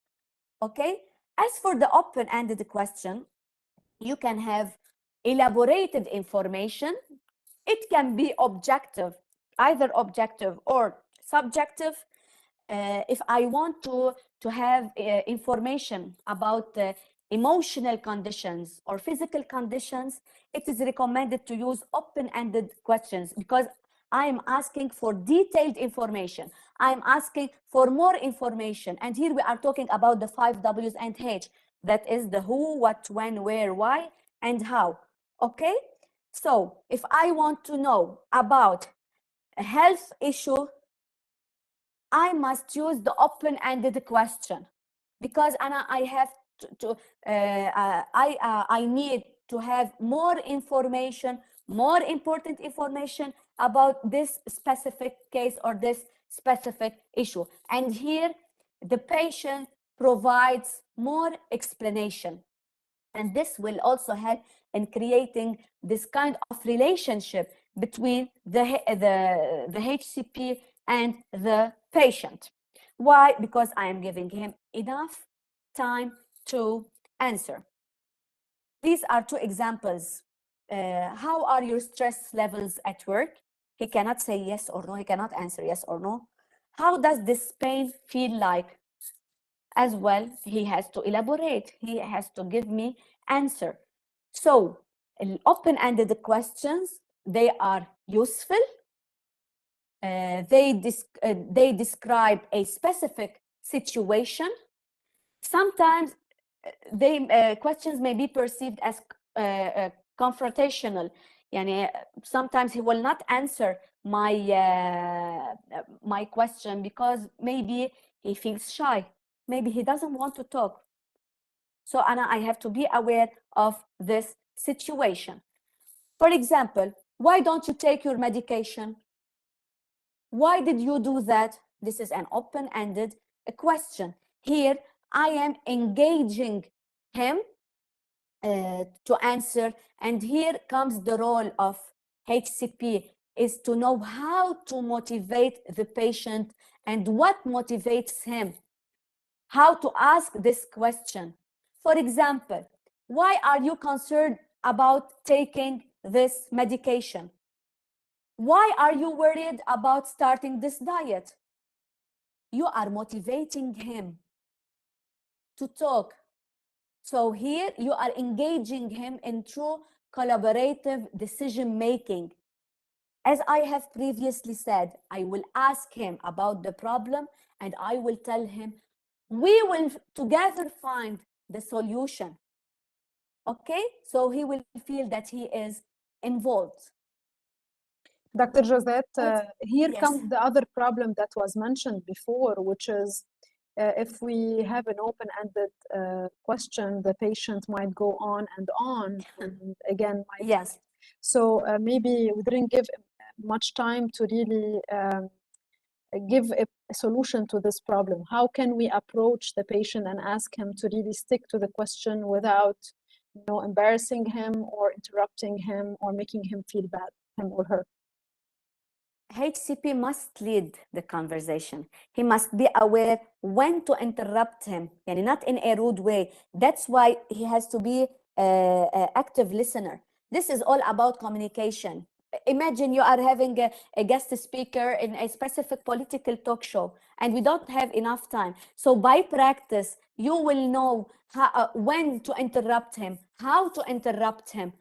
Okay. As for the open-ended question, you can have elaborated information. It can be objective, either objective or subjective. If I want to have information about emotional conditions or physical conditions, it is recommended to use open-ended questions, because I am asking for detailed information. I'm asking for more information. And here we are talking about the 5 W's and H. That is the who, what, when, where, why, and how. Okay? So if I want to know about a health issue, I must use the open-ended question, because I have I need to have more information, more important information about this specific case or this specific issue. And here the patient provides more explanation. And this will also help in creating this kind of relationship between the HCP and the patient. Why? Because I am giving him enough time to answer. These are two examples. How are your stress levels at work? He cannot say yes or no. He cannot answer yes or no. How does this pain feel like? As well, he has to elaborate. He has to give me answer. So open-ended questions, they are useful. They describe a specific situation. Sometimes questions may be perceived as confrontational. Sometimes he will not answer my question because maybe he feels shy. Maybe he doesn't want to talk. So Anna, I have to be aware of this situation. For example, why don't you take your medication? Why did you do that? This is an open-ended question. Here, I am engaging him to answer. And here comes the role of HCP, is to know how to motivate the patient and what motivates him, how to ask this question. For example, why are you concerned about taking this medication? Why are you worried about starting this diet? You are motivating him to talk. So here you are engaging him in true collaborative decision making. As I have previously said, I will ask him about the problem and I will tell him, we will together find the solution. Okay, so he will feel that he is involved. Dr. Josette, here Yes. comes the other problem that was mentioned before, which is if we have an open-ended question, the patient might go on, and again, yes. So maybe we didn't give much time to really give a solution to this problem. How can we approach the patient and ask him to really stick to the question without, embarrassing him or interrupting him or making him feel bad, him or her? HCP must lead the conversation. He must be aware when to interrupt him, and not in a rude way. That's why he has to be an active listener. This is all about communication. Imagine you are having a guest speaker in a specific political talk show, and we don't have enough time. So by practice, you will know when to interrupt him, how to interrupt him.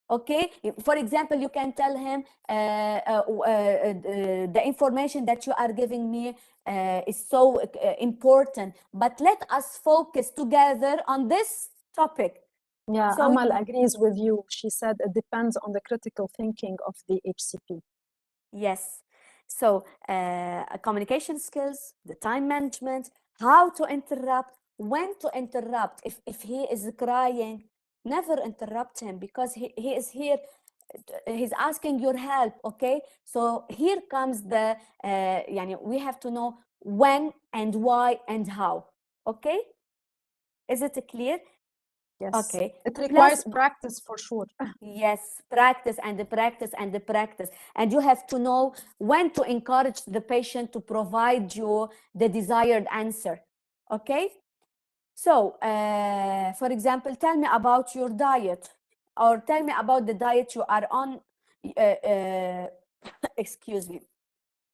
Okay, for example, you can tell him the information that you are giving me is so important, but let us focus together on this topic. Yeah, So Amal agrees with you. She said it depends on the critical thinking of the HCP. Yes, so communication skills, the time management, how to interrupt, when to interrupt. If he is crying, never interrupt him, because he is here. He's asking your help. Okay, so here comes the we have to know when and why and how. Okay, is it clear? Yes. Okay. It requires Plus, practice for sure. yes, practice and the practice and the practice. And you have to know when to encourage the patient to provide you the desired answer. Okay? So, for example, tell me about your diet, or tell me about the diet you are on. Excuse me.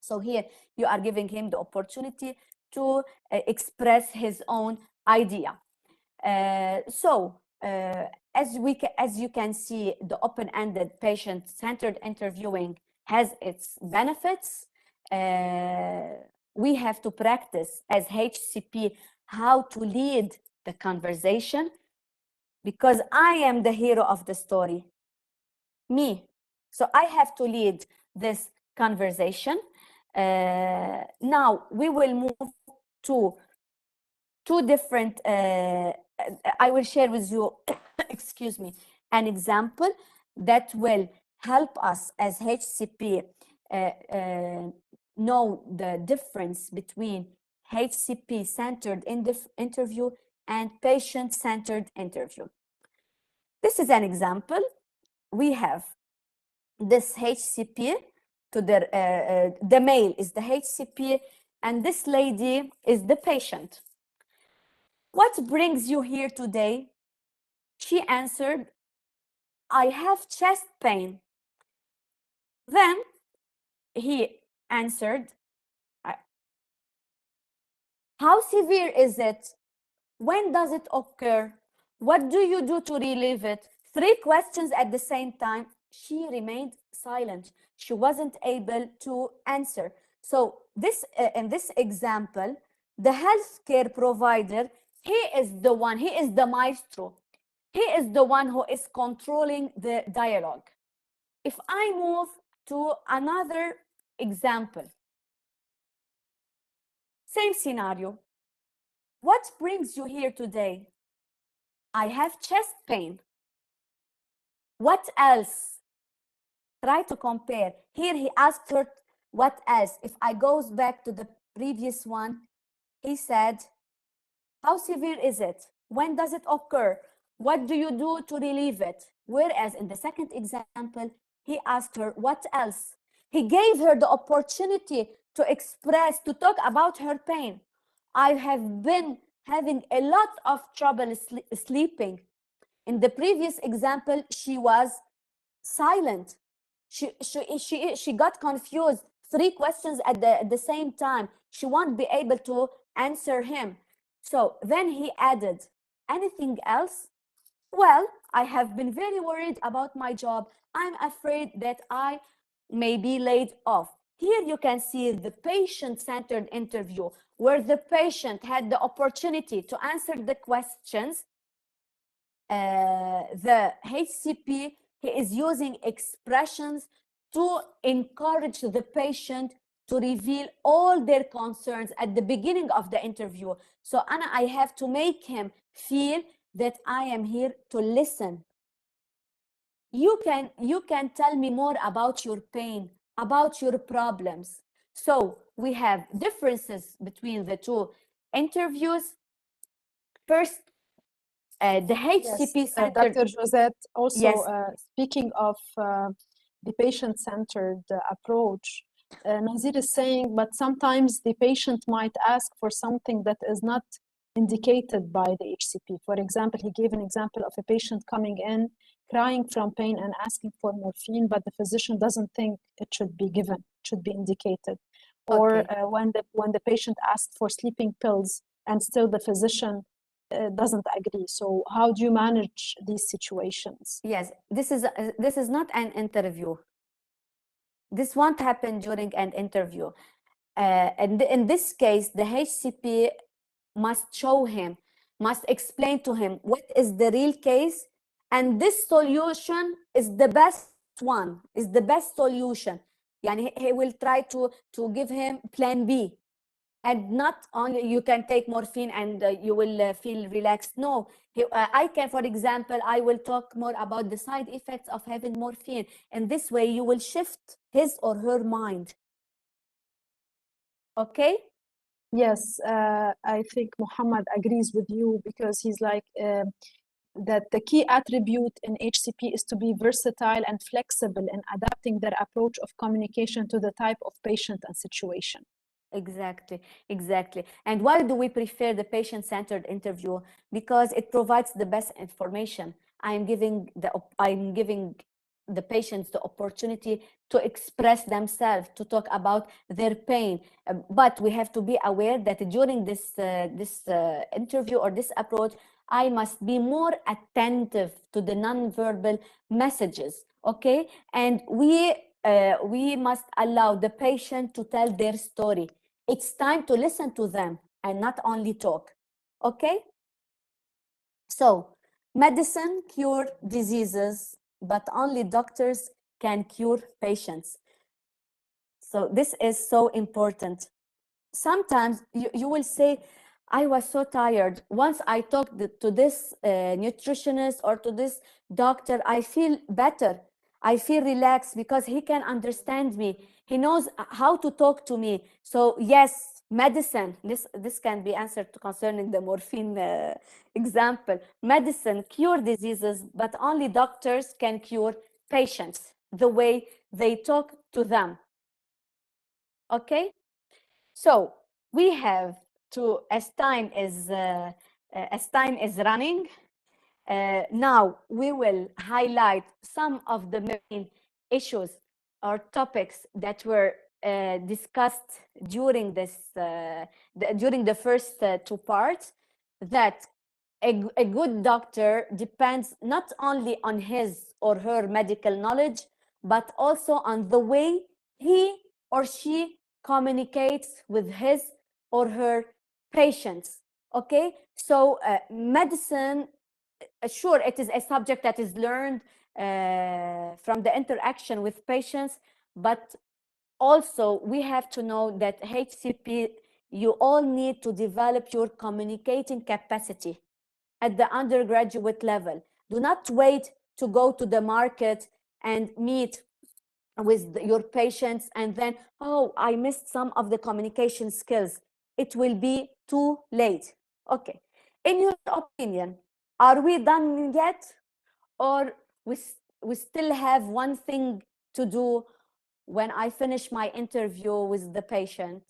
So here you are giving him the opportunity to express his own idea. As you can see, the open-ended patient-centered interviewing has its benefits. We have to practice as HCP how to lead the conversation, because I am the hero of the story, me. So I have to lead this conversation. Now we will move to two different, I will share with you, excuse me, an example that will help us as HCP know the difference between HCP-centered interview and patient-centered interview. This is an example. We have this HCP, to the male is the HCP, and this lady is the patient. What brings you here today? She answered, I have chest pain. Then he answered, how severe is it? When does it occur? What do you do to relieve it? 3 questions at the same time. She remained silent. She wasn't able to answer. So this, in this example, the healthcare provider, he is the maestro. He is the one who is controlling the dialogue. If I move to another example, same scenario. What brings you here today? I have chest pain. What else? Try to compare. Here he asked her, what else? If I goes back to the previous one, he said, how severe is it? When does it occur? What do you do to relieve it? Whereas in the second example, he asked her, what else? He gave her the opportunity to express, to talk about her pain. I have been having a lot of trouble sleeping. In the previous example, she was silent. She got confused. 3 questions at the same time. She won't be able to answer him. So then he added, anything else? Well, I have been very worried about my job. I'm afraid that I may be laid off. Here you can see the patient-centered interview, where the patient had the opportunity to answer the questions. The HCP, he is using expressions to encourage the patient to reveal all their concerns at the beginning of the interview. So Anna, I have to make him feel that I am here to listen. You can tell me more about your pain, about your problems. So we have differences between the two interviews. First, the HCP-centered. Dr. Josette, also Yes. Speaking of the patient-centered approach, Nazir is saying, but sometimes the patient might ask for something that is not indicated by the HCP. For example, he gave an example of a patient coming in, crying from pain and asking for morphine, but the physician doesn't think it should be given, it should be indicated. Or when the patient asked for sleeping pills and still the physician doesn't agree. So how do you manage these situations? Yes, this is not an interview. This won't happen during an interview. And in this case, the HCP must show him, must explain to him what is the real case, and this solution is the best one, is the best solution. Yani he will try to give him plan B. And not only you can take morphine and you will feel relaxed. No, I can, for example, I will talk more about the side effects of having morphine. And this way you will shift his or her mind. Okay? Yes, I think Muhammad agrees with you, because he's like, that the key attribute in HCP is to be versatile and flexible in adapting their approach of communication to the type of patient and situation. Exactly, exactly. And why do we prefer the patient-centered interview? Because it provides the best information. I'm giving the patients the opportunity to express themselves, to talk about their pain. But we have to be aware that during this interview or this approach, I must be more attentive to the nonverbal messages, okay? And we must allow the patient to tell their story. It's time to listen to them and not only talk, okay? So, medicine cures diseases, but only doctors can cure patients. So this is so important. Sometimes you will say, I was so tired. Once I talked to this nutritionist or to this doctor, I feel better. I feel relaxed because he can understand me. He knows how to talk to me. So yes, medicine, this can be answered concerning the morphine example. Medicine cure diseases, but only doctors can cure patients, the way they talk to them. Okay? So we have to, as time is running, now we will highlight some of the main issues or topics that were discussed during during the first two parts. That a good doctor depends not only on his or her medical knowledge, but also on the way he or she communicates with his or her patients. Okay, so medicine, sure, it is a subject that is learned from the interaction with patients, but also we have to know that HCP, you all need to develop your communicating capacity at the undergraduate level. Do not wait to go to the market and meet with your patients and then, oh, I missed some of the communication skills. It will be too late. Okay, in your opinion, are we done yet? Or we still have one thing to do when I finish my interview with the patient?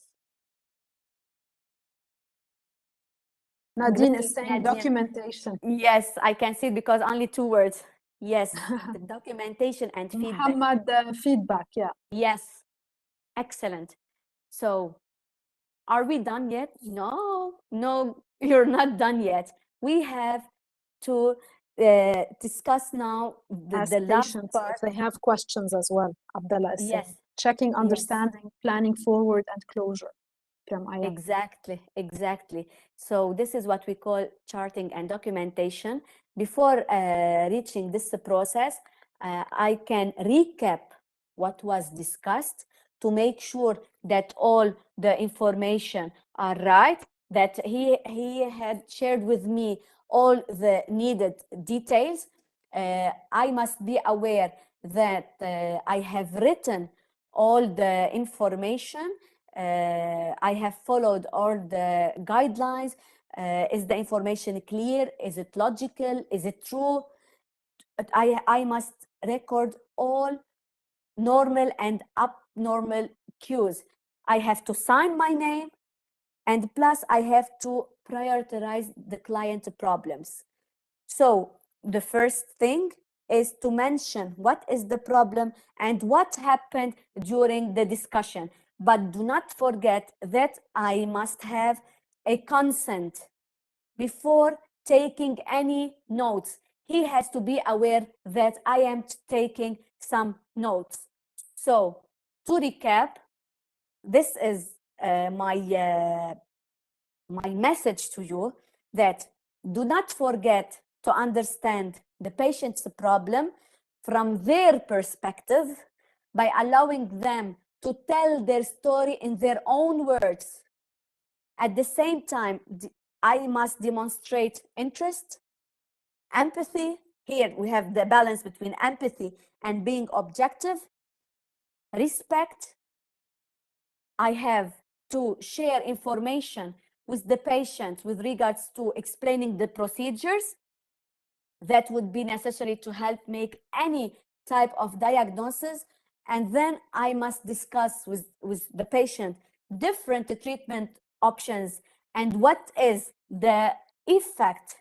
Nadine is Great, saying Nadine. documentation. Yes, I can see it because only two words. Yes, the documentation and feedback. Muhammad, feedback, yeah. Yes, excellent. So are we done yet? No, no, you're not done yet. We have to discuss now the last Patients, part. if they have questions as well, Abdullah is saying. Yes. Checking, Yes. understanding, planning forward, and closure. Exactly, exactly. So this is what we call charting and documentation. Before reaching this process, I can recap what was discussed to make sure that all the information are right, that he had shared with me all the needed details. I must be aware that I have written all the information. I have followed all the guidelines. Is the information clear? Is it logical? Is it true? I must record all normal and abnormal cues. I have to sign my name, and plus I have to prioritize the client problems. So the first thing is to mention what is the problem and what happened during the discussion. But do not forget that I must have a consent before taking any notes. He has to be aware that I am taking some notes. So to recap, this is my message to you, that do not forget to understand the patient's problem from their perspective by allowing them to tell their story in their own words. At the same time, I must demonstrate interest, empathy. Here we have the balance between empathy and being objective, respect. I have to share information with the patient with regards to explaining the procedures. that would be necessary to help make any type of diagnosis. And then I must discuss with the patient different treatment options and what is the effect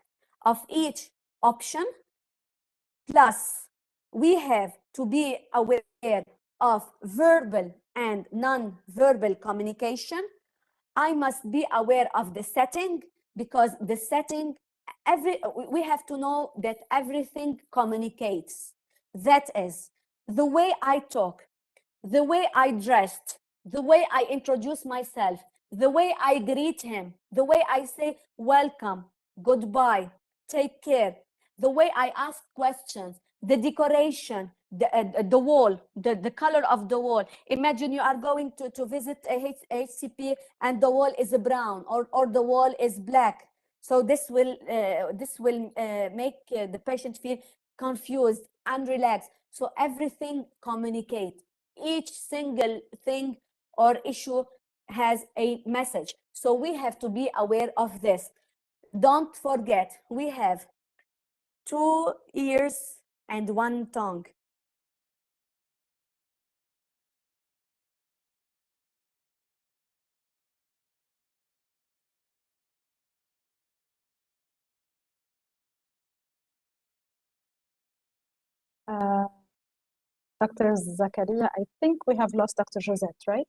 of each option. Plus, we have to be aware of verbal and non-verbal communication. I must be aware of the setting, because the setting, we have to know that everything communicates. That is, the way I talk, the way I dressed, the way I introduce myself, the way I greet him, the way I say welcome, goodbye, take care, the way I ask questions, the decoration, the wall, the color of the wall. Imagine you are going to visit a HCP and the wall is brown or the wall is black. So this will make the patient feel confused and relaxed. So everything communicates. Each single thing or issue has a message. So we have to be aware of this. Don't forget, we have 2 ears and 1 tongue. Dr. Zakaria, I think we have lost Dr. Josette, right?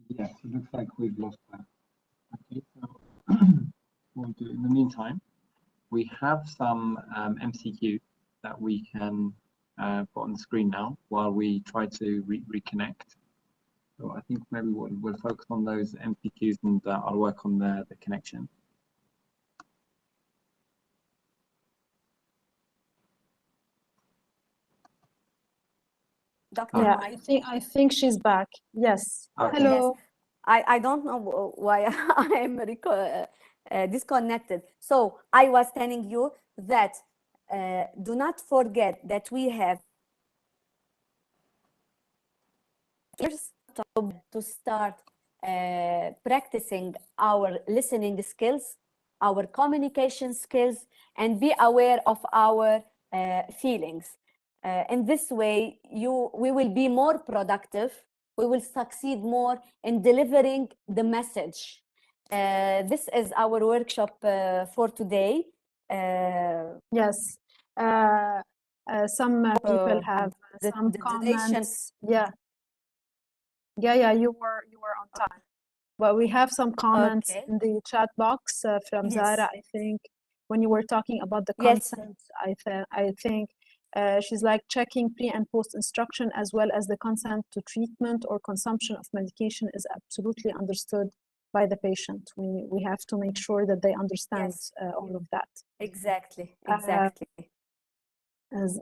Yes, it looks like we've lost that. Okay, so we'll do in the meantime. We have some MCQ that we can put on the screen now while we try to reconnect. So I think maybe we'll focus on those MCQs and I'll work on the connection. Dr. Yeah, I think she's back. Yes. Okay. Hello. Yes. I don't know why I am disconnected. So I was telling you that do not forget that we have to start practicing our listening skills, our communication skills, and be aware of our feelings. In this way, we will be more productive. We will succeed more in delivering the message. This is our workshop for today. Yes. Some people have some comments. Yeah. Yeah, you were on time. But we have some comments in the chat box from Zara, I think, when you were talking about the consent. I think she's like checking pre and post instruction as well as the consent to treatment or consumption of medication is absolutely understood by the patient. We have to make sure that they understand all of that. Exactly.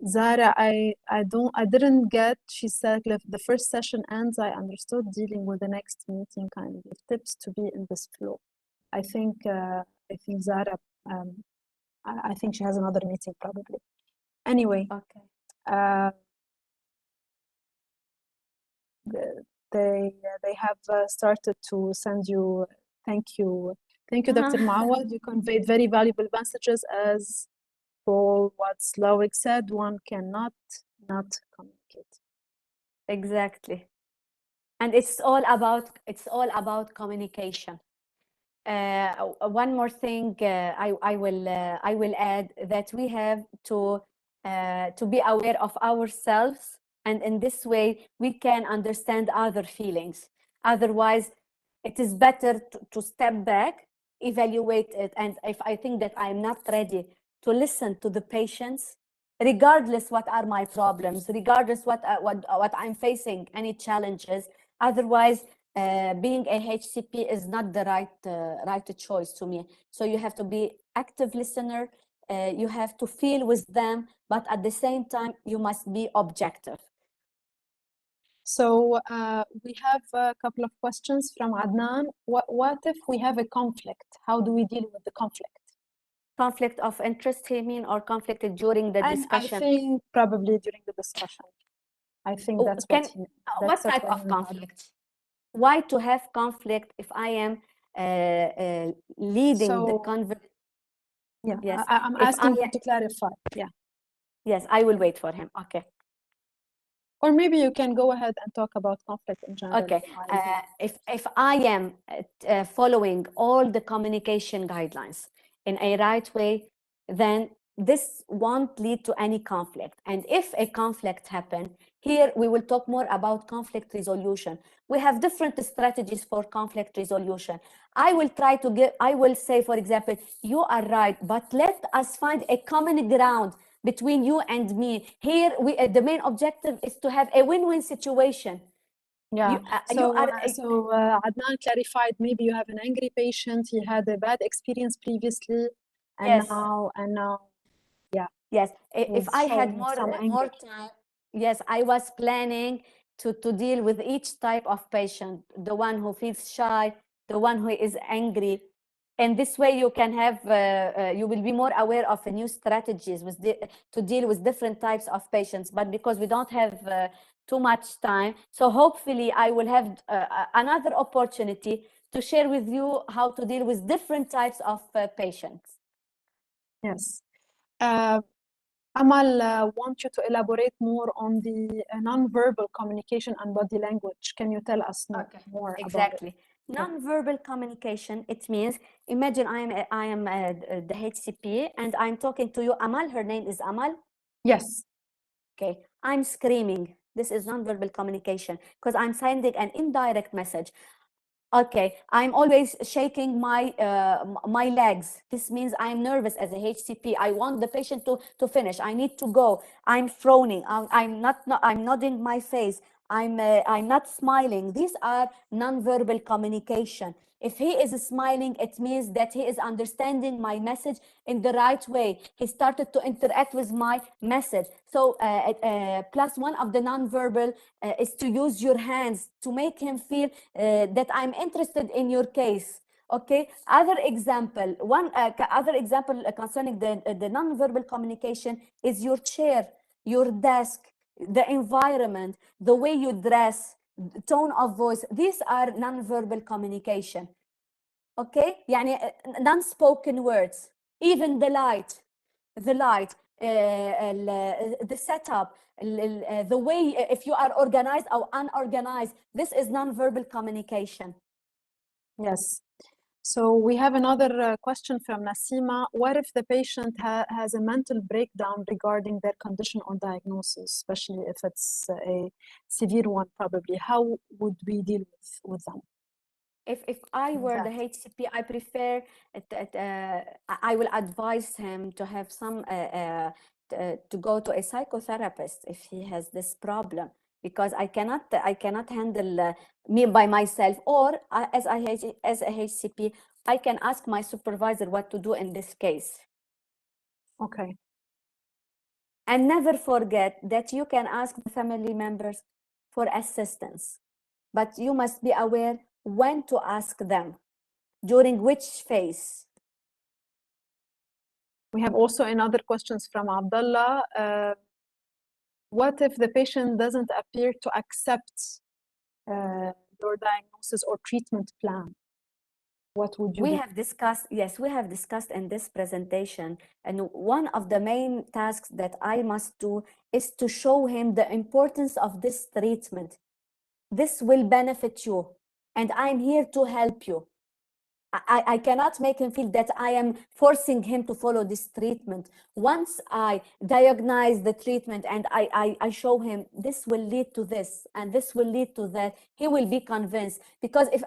Zara, I didn't get. She said if the first session ends, I understood dealing with the next meeting kind of tips to be in this flow. I think Zara, I think she has another meeting probably. Anyway, they have started to send you thank you, Dr. Mouawad. You conveyed very valuable messages as Paul Watzlawick said, one cannot not communicate. Exactly. And it's all about communication. One more thing I will add, that we have to be aware of ourselves, and in this way we can understand other feelings. Otherwise, it is better to step back, evaluate it, and if I think that I'm not ready to listen to the patients, regardless what are my problems, regardless what I'm facing, any challenges. Otherwise, being a HCP is not the right choice to me. So you have to be active listener. You have to feel with them, but at the same time, you must be objective. So we have a couple of questions from Adnan. What if we have a conflict? How do we deal with the conflict? Conflict of interest, you mean, or conflict during the discussion? I think probably during the discussion. I think that's what type of conflict? Why to have conflict if I am leading the conversation? Yeah, Yes. I'm If asking I you to clarify. Yeah. Yes, I will wait for him. Okay. Or maybe you can go ahead and talk about conflict in general. Okay. If I am following all the communication guidelines in a right way, then this won't lead to any conflict. And if a conflict happens, here we will talk more about conflict resolution. We have different strategies for conflict resolution. I will say, for example, you are right, but let us find a common ground between you and me. Here, the main objective is to have a win-win situation. Yeah. So Adnan clarified, maybe you have an angry patient, he had a bad experience previously, and yes. now, yeah. Yes. If I had more anger. time, yes, I was planning to deal with each type of patient, the one who feels shy, the one who is angry. And this way you can have, you will be more aware of new strategies to deal with different types of patients. But because we don't have too much time, so hopefully I will have another opportunity to share with you how to deal with different types of patients. Yes. Amal, want you to elaborate more on the non-verbal communication and body language. Can you tell us more exactly. about it? Non-verbal communication, it means, imagine I am the HCP and I'm talking to you, Amal, her name is Amal. Yes. Okay, I'm screaming. This is non-verbal communication because I'm sending an indirect message. Okay, I'm always shaking my legs. This means I'm nervous as a HCP. I want the patient to finish. I need to go. I'm frowning. I'm nodding my face. I'm not smiling. These are non-verbal communication. If he is smiling, it means that he is understanding my message in the right way. He started to interact with my message. So plus one of the non-verbal is to use your hands to make him feel that I'm interested in your case. Okay. Other example concerning the non-verbal communication is your chair, your desk, the environment, the way you dress, tone of voice. These are non-verbal communication. Okay. يعني non-spoken words, even the light, the setup, the way, if you are organized or unorganized, this is non-verbal communication. Yes. So we have another question from Nasima. What if the patient has a mental breakdown regarding their condition or diagnosis, especially if it's a severe one, probably? How would we deal with them? If I were the HCP, I prefer, I will advise him to have to go to a psychotherapist if he has this problem, because I cannot handle me by myself, or as a HCP, I can ask my supervisor what to do in this case. Okay. And never forget that you can ask the family members for assistance, but you must be aware when to ask them, during which phase. We have also another questions from Abdullah. What if the patient doesn't appear to accept your diagnosis or treatment plan? What would you do? Yes, we have discussed in this presentation, and one of the main tasks that I must do is to show him the importance of this treatment. This will benefit you, and I'm here to help you. I cannot make him feel that I am forcing him to follow this treatment. Once I diagnose the treatment and I show him this will lead to this and this will lead to that, he will be convinced. Because if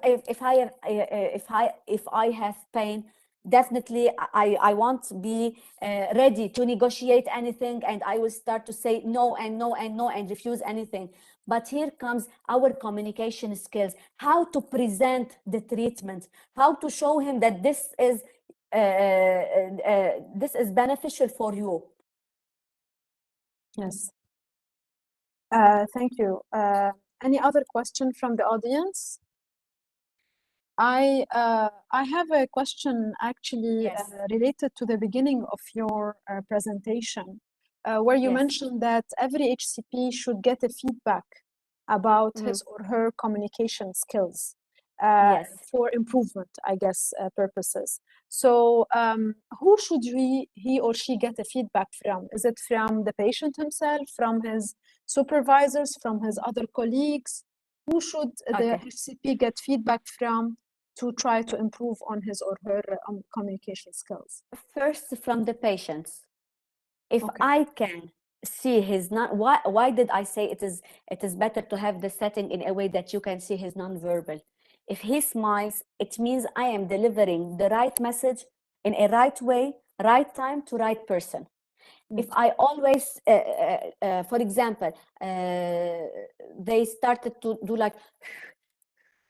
I have pain, definitely I won't be ready to negotiate anything, and I will start to say no and no and no and refuse anything. But here comes our communication skills, how to present the treatment, how to show him that this is beneficial for you. Yes. Thank you. Any other question from the audience? I have a question actually related to the beginning of your presentation, where you mentioned that every HCP should get a feedback about his or her communication skills. Yes. for improvement, I guess, purposes. So who should he or she get a feedback from? Is it from the patient himself, from his supervisors, from his other colleagues? Who should the Okay. HCP get feedback from to try to improve on his or her communication skills? First, from the patients. If Okay. I can see his not, why did I say it is better to have the setting in a way that you can see his nonverbal? If he smiles, it means I am delivering the right message in a right way, right time to right person. If I always, for example, they started to do like,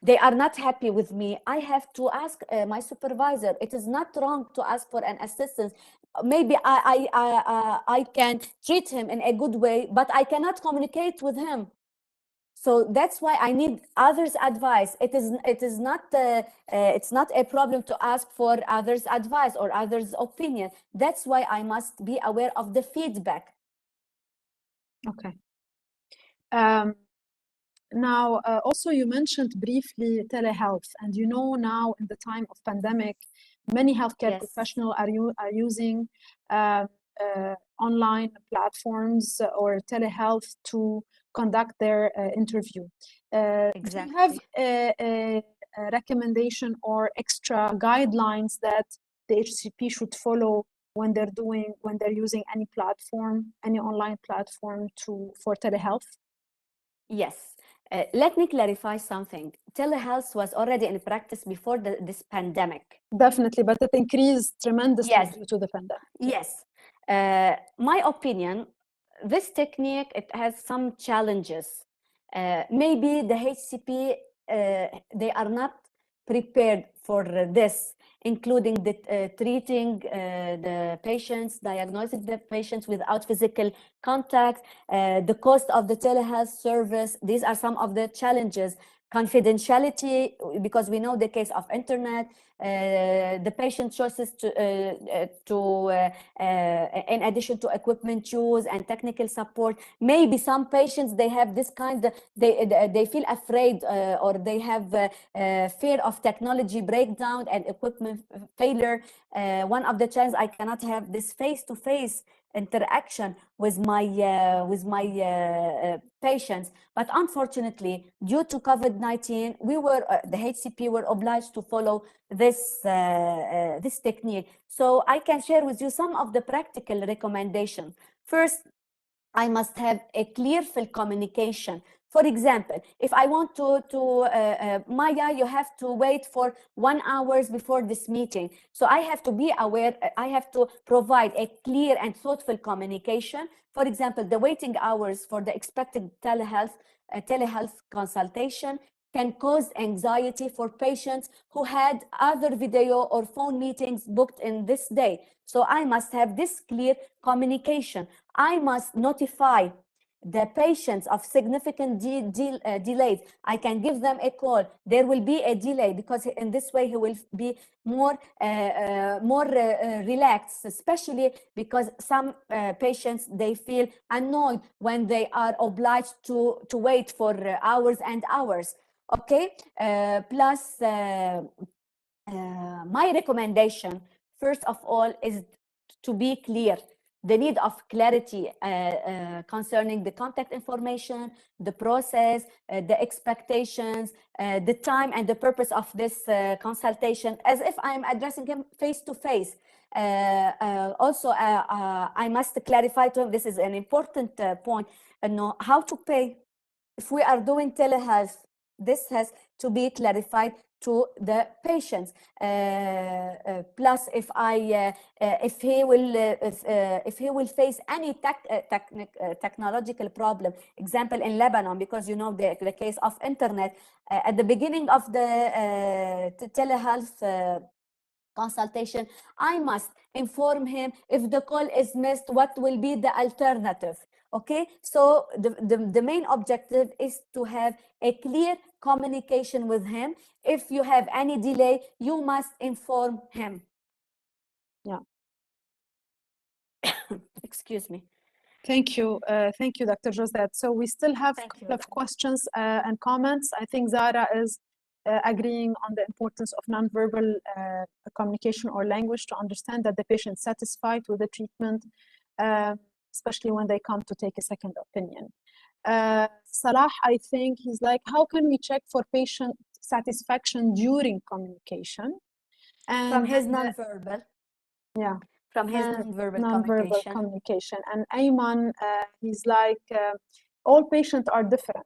they are not happy with me, I have to ask my supervisor. It is not wrong to ask for an assistance. Maybe I can treat him in a good way, but I cannot communicate with him. So that's why I need others' advice. It's not a problem to ask for others' advice or others' opinion. That's why I must be aware of the feedback. Okay. Now, also you mentioned briefly telehealth, and you know now in the time of pandemic, many healthcare Yes. professionals are using online platforms or telehealth to conduct their interview. Exactly. Do you have a recommendation or extra guidelines that the HCP should follow when they're using any platform, any online platform for telehealth? Yes. Let me clarify something. Telehealth was already in practice before this pandemic. Definitely, but it increased tremendously Yes. due to the pandemic. Yes. My opinion, this technique, it has some challenges. Maybe the HCP, they are not prepared for this, including treating the patients, diagnosing the patients without physical contact, the cost of the telehealth service. These are some of the challenges. Confidentiality, because we know the case of internet, the patient choices in addition to equipment use and technical support. Maybe some patients, they have this kind of, they feel afraid or they have fear of technology breakdown and equipment failure. One of the challenges, I cannot have this face-to-face interaction with my patients. But unfortunately, due to COVID-19, the HCP were obliged to follow this technique. So I can share with you some of the practical recommendations. First, I must have a clear communication. For example, if I want Maya, you have to wait for 1 hour before this meeting. So I have to be aware, I have to provide a clear and thoughtful communication. For example, the waiting hours for the expected telehealth consultation can cause anxiety for patients who had other video or phone meetings booked in this day. So I must have this clear communication. I must notify the patients of significant delays. I can give them a call. There will be a delay because in this way he will be more relaxed, especially because some patients, they feel annoyed when they are obliged to wait for hours and hours. Okay, plus my recommendation, first of all, is to be clear. The need of clarity concerning the contact information, the process, the expectations, the time and the purpose of this consultation, as if I'm addressing him face to face. Also, I must clarify to him, this is an important point, how to pay. If we are doing telehealth, this has to be clarified to the patients. Plus, if he will face any technological problem, example in Lebanon, because you know the case of internet, at the beginning of the telehealth consultation, I must inform him if the call is missed, what will be the alternative. Okay, so the main objective is to have a clear communication with him. If you have any delay, you must inform him. Yeah. Excuse me. Thank you, Dr. Josette. So we still have a couple of questions and comments. I think Zara is agreeing on the importance of nonverbal communication or language to understand that the patient is satisfied with the treatment, especially when they come to take a second opinion. Salah, I think he's like, how can we check for patient satisfaction during communication? And From his nonverbal. Yeah. From his nonverbal communication. And Ayman, he's like, all patients are different.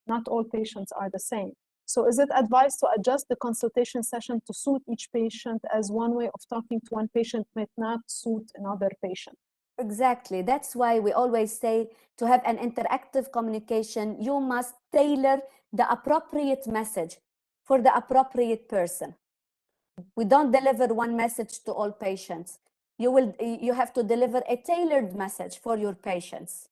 Not all patients are the same. So is it advised to adjust the consultation session to suit each patient, as one way of talking to one patient might not suit another patient? Exactly. That's why we always say, to have an interactive communication, you must tailor the appropriate message for the appropriate person. We don't deliver one message to all patients. You have to deliver a tailored message for your patients.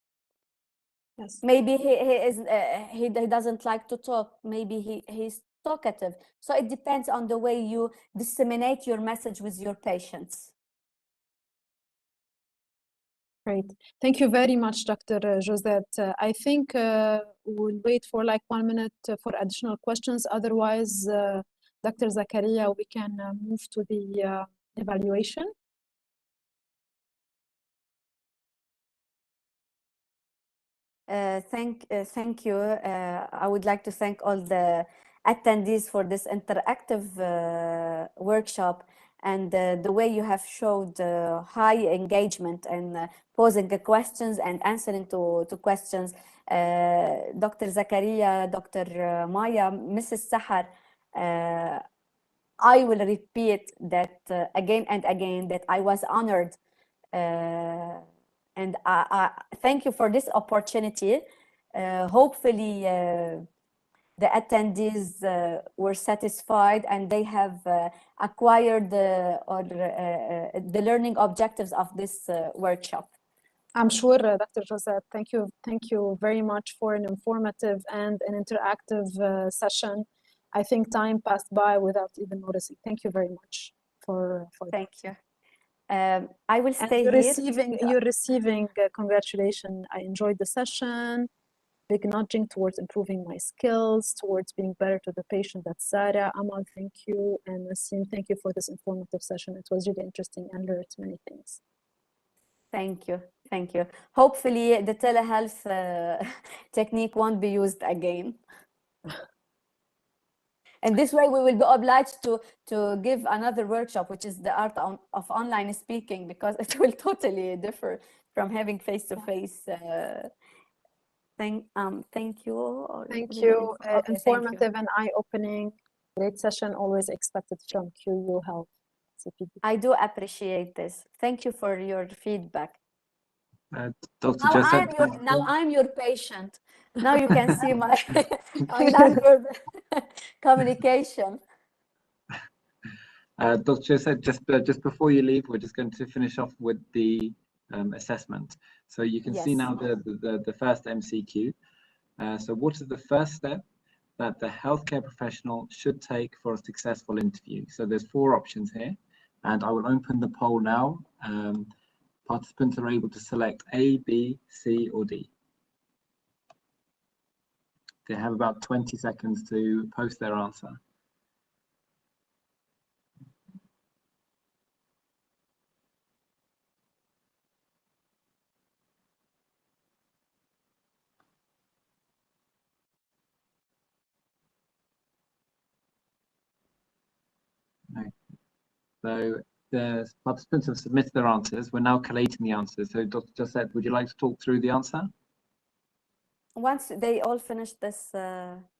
Yes. Maybe he doesn't like to talk. Maybe he's talkative. So it depends on the way you disseminate your message with your patients. Great. Thank you very much, Dr. Josette. I think we'll wait for like 1 minute for additional questions. Otherwise, Dr. Zakaria, we can move to the evaluation. Thank you. I would like to thank all the attendees for this interactive workshop, and the way you have showed high engagement and posing the questions and answering to questions. Dr. Zakaria, Dr. Maya, Mrs. Sahar, I will repeat that again and again, that I was honored, and I thank you for this opportunity. Hopefully the attendees were satisfied, and they have acquired the learning objectives of this workshop. I'm sure, Dr. Josette, thank you very much for an informative and an interactive session. I think time passed by without even noticing. Thank you very much for Thank that. you. I will stay you're here. You're receiving congratulations. I enjoyed the session. Big nudging towards improving my skills, towards being better to the patient. That's Sarah. Amal, thank you. And Nassim, thank you for this informative session. It was really interesting and learned many things. Thank you. Thank you. Hopefully the telehealth technique won't be used again. And this way we will be obliged to give another workshop, which is the art of online speaking, because it will totally differ from having face-to-face. Thank you. Thank you. Okay, Informative thank you. and eye-opening. Great session, always expected from QU Health. CPD. I do appreciate this. Thank you for your feedback. Dr. Josette, now I'm your patient. Now you can see my nonverbal communication. Dr. Josette, just before you leave, we're just going to finish off with the assessment. So you can see now the first MCQ. So what is the first step that the healthcare professional should take for a successful interview? So there's 4 options here, and I will open the poll now. Participants are able to select A, B, C, or D. They have about 20 seconds to post their answer. So the participants have submitted their answers. We're now collating the answers. So Dr. Josette, would you like to talk through the answer? Once they all finish this...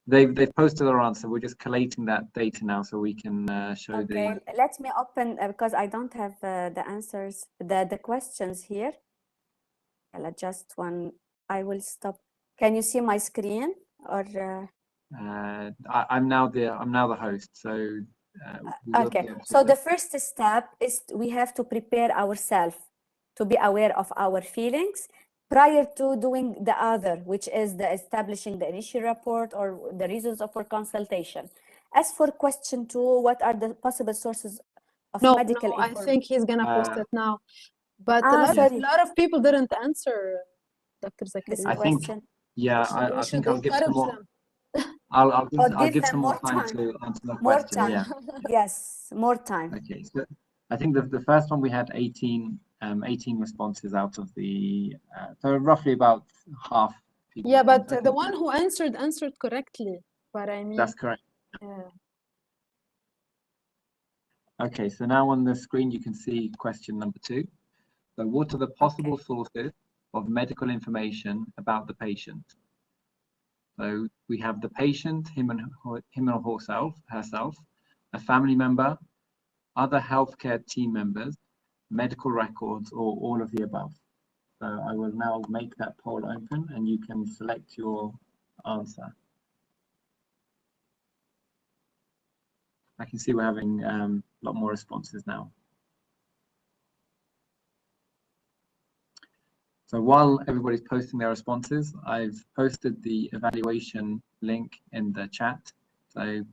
They've posted their answer. We're just collating that data now so we can show okay, let me open, because I don't have the answers, the questions here. I'll adjust one. I will stop. Can you see my screen? Or I'm now the host, so okay. So the first step is we have to prepare ourselves to be aware of our feelings prior to doing the other, which is the establishing the initial report or the reasons of our consultation. As for question 2, what are the possible sources of medical information? I think he's gonna post it now. But a lot of people didn't answer, Dr. Zakaria. I think I'll give some more. Or I'll give give them some more more time time. to answer the More question. time. Yeah. Yes, more time. Okay. So I think the first one we had 18 responses out of the so roughly about half people. Yeah, but Okay. the one who answered correctly. But I mean, That's correct. yeah. Okay, so now on the screen you can see question number 2. So what are the possible sources of medical information about the patient? So we have the patient, him or herself, a family member, other healthcare team members, medical records, or all of the above. So I will now make that poll open and you can select your answer. I can see we're having a lot more responses now. So while everybody's posting their responses, I've posted the evaluation link in the chat. So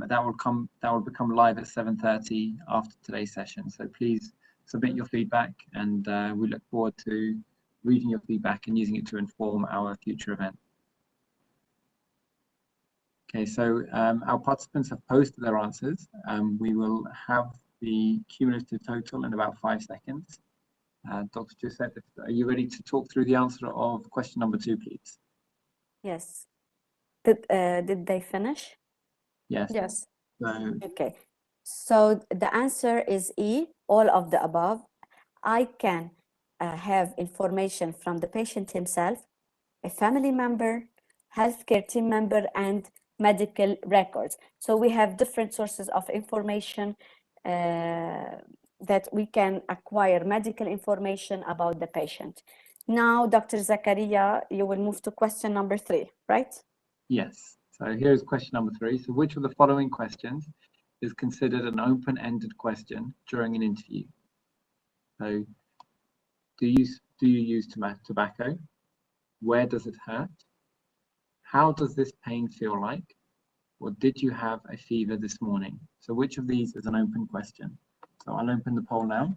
that will become live at 7:30 after today's session. So please submit your feedback, and we look forward to reading your feedback and using it to inform our future event. Okay, so our participants have posted their answers. We will have the cumulative total in about 5 seconds. Dr. Josette, are you ready to talk through the answer of question number 2, please? Yes. Did they finish? Yes. Yes. So, Okay. So the answer is E, all of the above. I can have information from the patient himself, a family member, healthcare team member, and medical records. So we have different sources of information that we can acquire medical information about the patient. Now, Dr. Zakaria, you will move to question number 3, right? yes. So here's question number 3. So which of the following questions is considered an open-ended question during an interview? So do you use tobacco? Where does it hurt? How does this pain feel like? Or did you have a fever this morning? So which of these is an open question? So I'll open the poll now.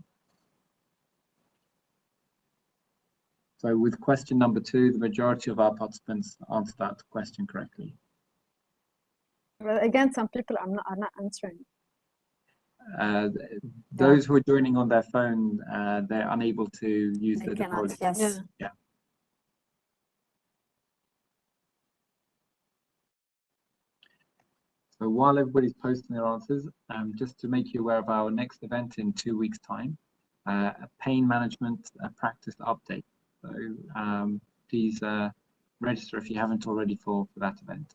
So with question number 2, the majority of our participants answered that question correctly. Well, again, some people are not answering. Those who are joining on their phone, they're unable to use the poll. Yes. Yeah. So while everybody's posting their answers, just to make you aware of our next event in 2 weeks' time, a pain management practice update. So please register if you haven't already for that event.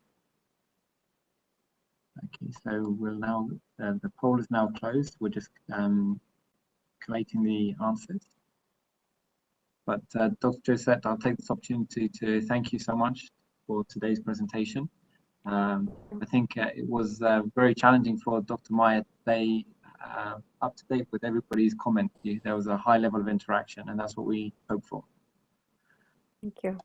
Okay, so we'll now, the poll is now closed. We're just collating the answers. But Dr. Josette, I'll take this opportunity to thank you so much for today's presentation. I think it was very challenging for Dr. Maya to stay up to date with everybody's comment. There was a high level of interaction, and that's what we hope for. Thank you.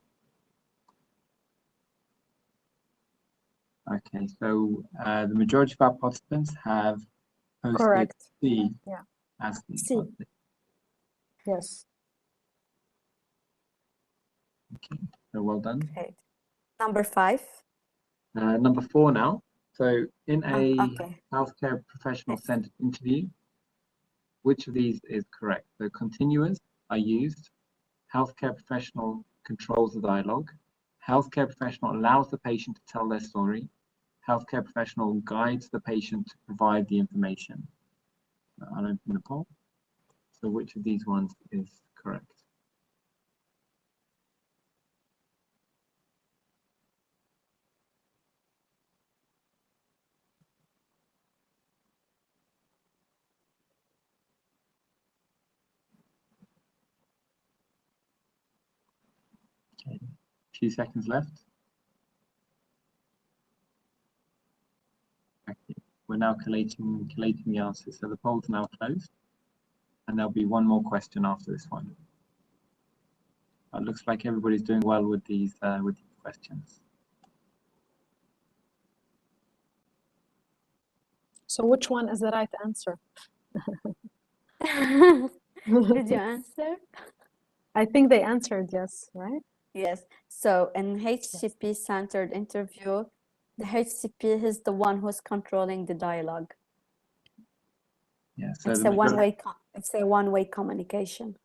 Okay, so the majority of our participants have posted Correct. C Yeah. as the C. answer. Yes. Okay, so well done. Great. Number 5. Number 4 now. So in a Okay. healthcare professional centered interview, which of these is correct? So continuers are used, healthcare professional controls the dialogue, healthcare professional allows the patient to tell their story, healthcare professional guides the patient to provide the information. I'll open the poll. So which of these ones is correct? Okay, a few seconds left. Okay. We're now collating the answers. So the poll's now closed, and there'll be one more question after this one. It looks like everybody's doing well with these questions. So which one is the right answer? Did you answer? I think they answered yes, right? Yes. So in HCP-centered interview, The HCP is the one who's controlling the dialogue. Yeah, so It's a one-way communication.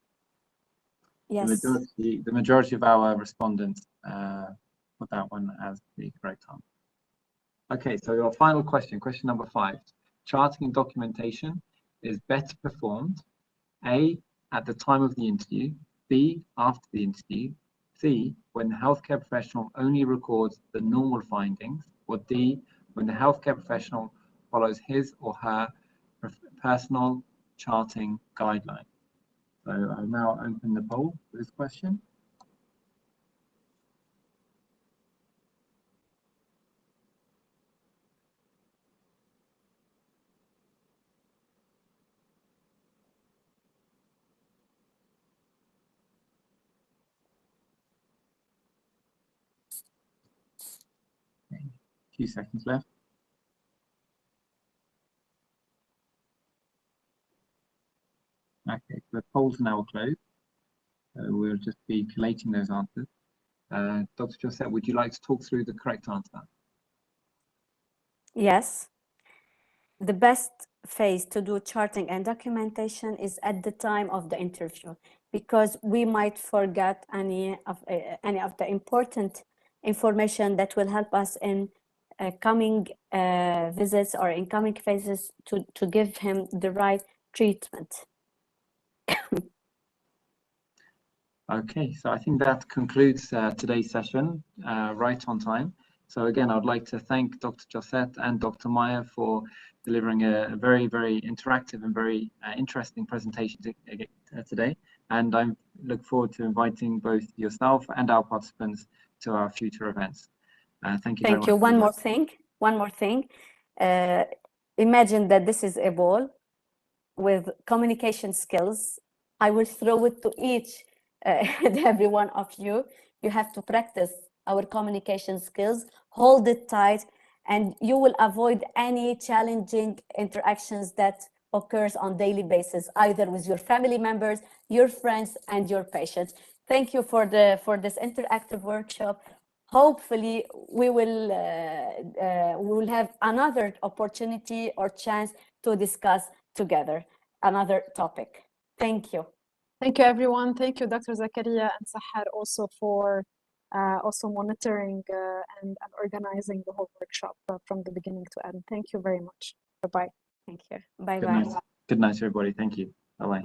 Yes. The majority of our respondents put that one as the correct answer. Okay, so your final question, question number 5. Charting and documentation is better performed, A, at the time of the interview, B, after the interview, C, when the healthcare professional only records the normal findings, or D, when the healthcare professional follows his or her personal charting guideline. So I'll now open the poll for this question. Okay, a few seconds left. Okay, the poll's now closed. So we'll just be collating those answers. Dr. Josette, would you like to talk through the correct answer? Yes. The best phase to do charting and documentation is at the time of the interview, because we might forget any of the important information that will help us in coming visits or in coming phases to give him the right treatment. Okay, so I think that concludes today's session right on time. So again, I'd like to thank Dr. Josette and Dr. Maya for delivering a very, very interactive and very interesting presentation today. And I look forward to inviting both yourself and our participants to our future events. Thank you very much. Thank you. One more thing. Imagine that this is a ball with communication skills. I will throw it to each and every one of you. You have to practice our communication skills, hold it tight, and you will avoid any challenging interactions that occurs on daily basis, either with your family members, your friends, and your patients. Thank you for this interactive workshop. Hopefully, we will have another opportunity or chance to discuss together another topic. Thank you. Thank you, everyone. Thank you, Dr. Zakaria and Sahar, also for also monitoring and organizing the whole workshop from the beginning to end. Thank you very much. Bye-bye. Thank you. Bye-bye. Good night, everybody. Thank you. Bye-bye.